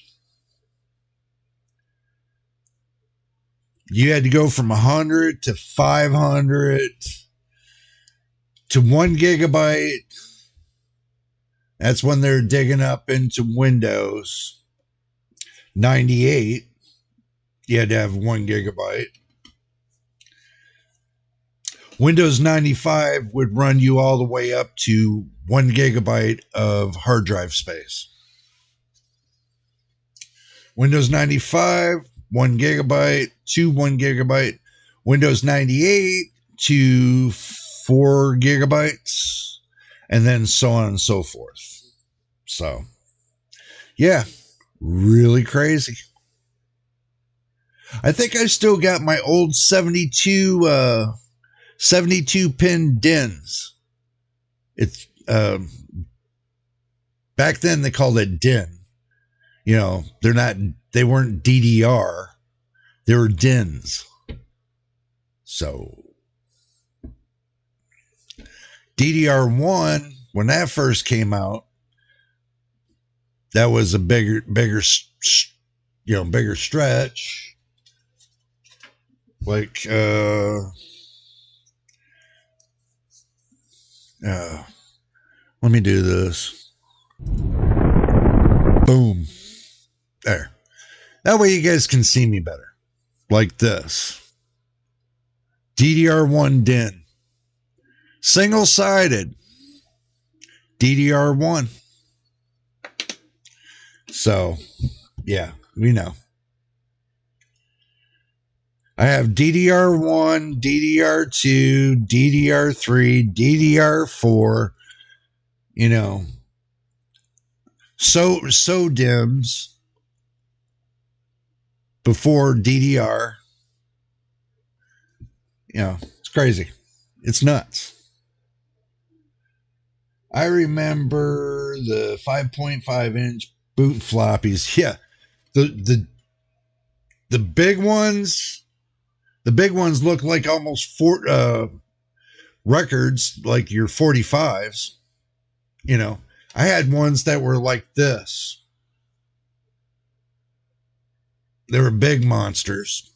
You had to go from 100 to 500 to 1 gigabyte. That's when they're digging up into Windows 98. You had to have 1 gigabyte. Windows 95 would run you all the way up to 1 gigabyte of hard drive space. Windows 95, 1 gigabyte to 1 gigabyte. Windows 98 to 4 gigabytes. And then so on and so forth. So, yeah, really crazy. I think I still got my old 72 pin DINs. It's back then they called it DIN. They weren't DDR. They were DINs. So DDR1, when that first came out, that was a bigger stretch. Like, let me do this. Boom. There. That way you guys can see me better. Like this. DDR1 DIN. Single-sided. DDR1. So, yeah, we know. I have DDR1, DDR2, DDR3, DDR4, so DIMMs before DDR. It's crazy. It's nuts. I remember the 5.5-inch boot floppies. Yeah. The big ones, look like almost records, like your 45s. I had ones that were like this. They were big monsters.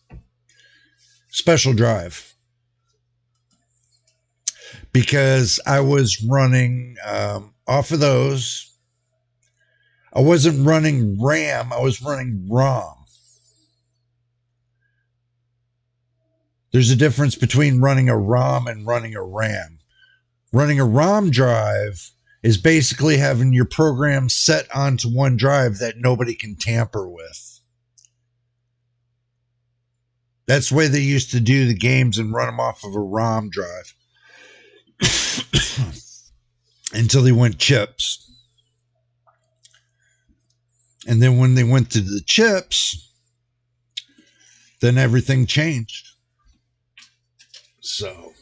Special drive. Because I was running off of those. I wasn't running RAM. I was running ROM. There's a difference between running a ROM and running a RAM. Running a ROM drive is basically having your program set onto one drive that nobody can tamper with. That's the way they used to do the games and run them off of a ROM drive. Until they went chips. And then when they went to the chips, then everything changed. So,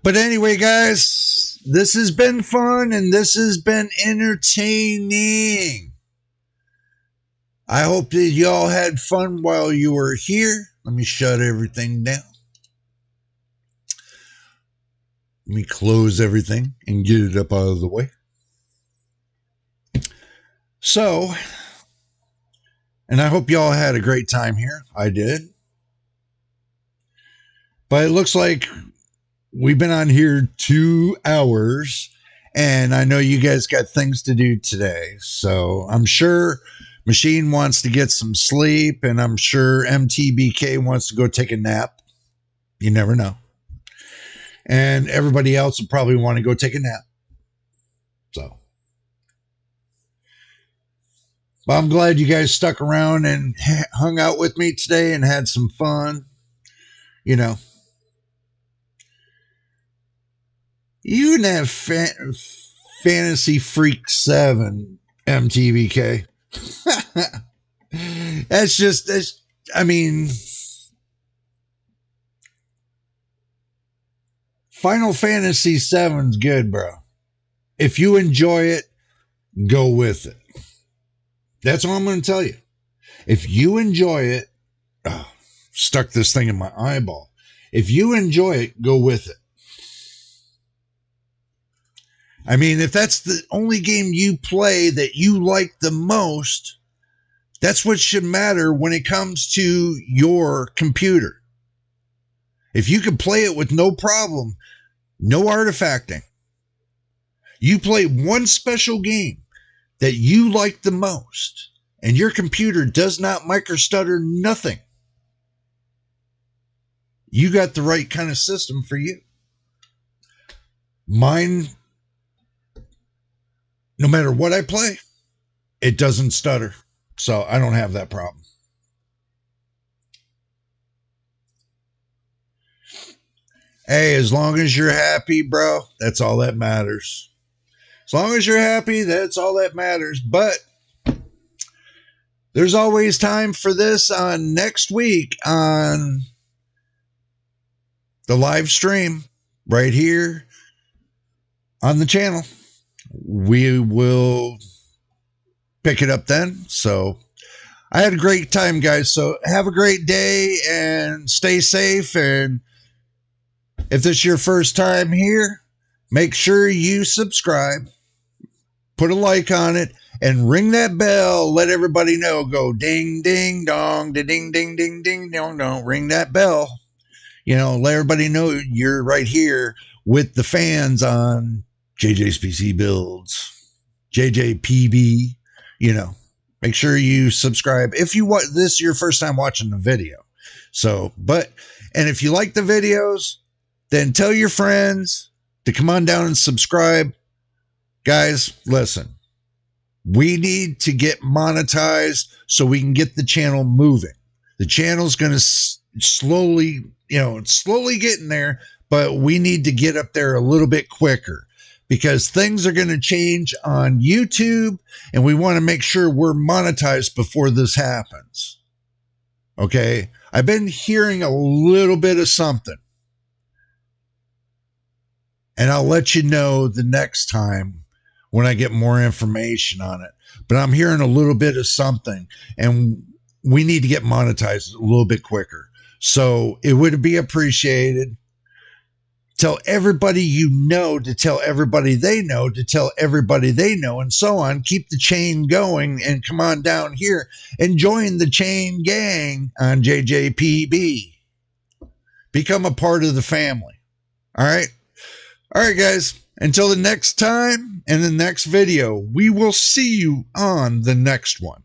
but anyway, guys, this has been fun and this has been entertaining. I hope that y'all had fun while you were here. Let me shut everything down. Let me close everything and get it up out of the way. So, and I hope y'all had a great time here. I did. But it looks like we've been on here 2 hours, and I know you guys got things to do today. So I'm sure Machine wants to get some sleep, and I'm sure MTBK wants to go take a nap. You never know. And everybody else will probably want to go take a nap. So, but I'm glad you guys stuck around and hung out with me today and had some fun. You and that Fantasy Freak 7 MTBK. Final Fantasy 7's good, bro. If you enjoy it, go with it. That's all I'm going to tell you. If you enjoy it, stuck this thing in my eyeball. If you enjoy it, go with it. I mean, if that's the only game you play that you like the most, that's what should matter when it comes to your computer. If you can play it with no problem, no artifacting, you play one special game that you like the most, and your computer does not microstutter nothing, you got the right kind of system for you. Mine, no matter what I play, it doesn't stutter. So I don't have that problem. Hey, as long as you're happy, bro, that's all that matters. As long as you're happy, that's all that matters. But there's always time for this on next week on the live stream right here on the channel. We will pick it up then. So I had a great time, guys. So have a great day and stay safe. And if this is your first time here, make sure you subscribe, put a like on it, and ring that bell. Let everybody know. Go ding, ding, dong, ding, ding, ding, ding, dong, dong. Ring that bell. Let everybody know you're right here with the fans on JJ's PC Builds, JJPB. Make sure you subscribe if you want this your first time watching the video. And if you like the videos, then tell your friends to come on down and subscribe. Guys, listen, we need to get monetized so we can get the channel moving. The channel's going to slowly, it's slowly getting there, but we need to get up there a little bit quicker because things are going to change on YouTube and we want to make sure we're monetized before this happens. Okay. I've been hearing a little bit of something and I'll let you know the next time when I get more information on it, but I'm hearing a little bit of something and we need to get monetized a little bit quicker. So it would be appreciated. Tell everybody you know to tell everybody they know to tell everybody they know and so on. Keep the chain going and come on down here and join the chain gang on JJPB. Become a part of the family. All right. All right, guys. Until the next time and the next video, we will see you on the next one.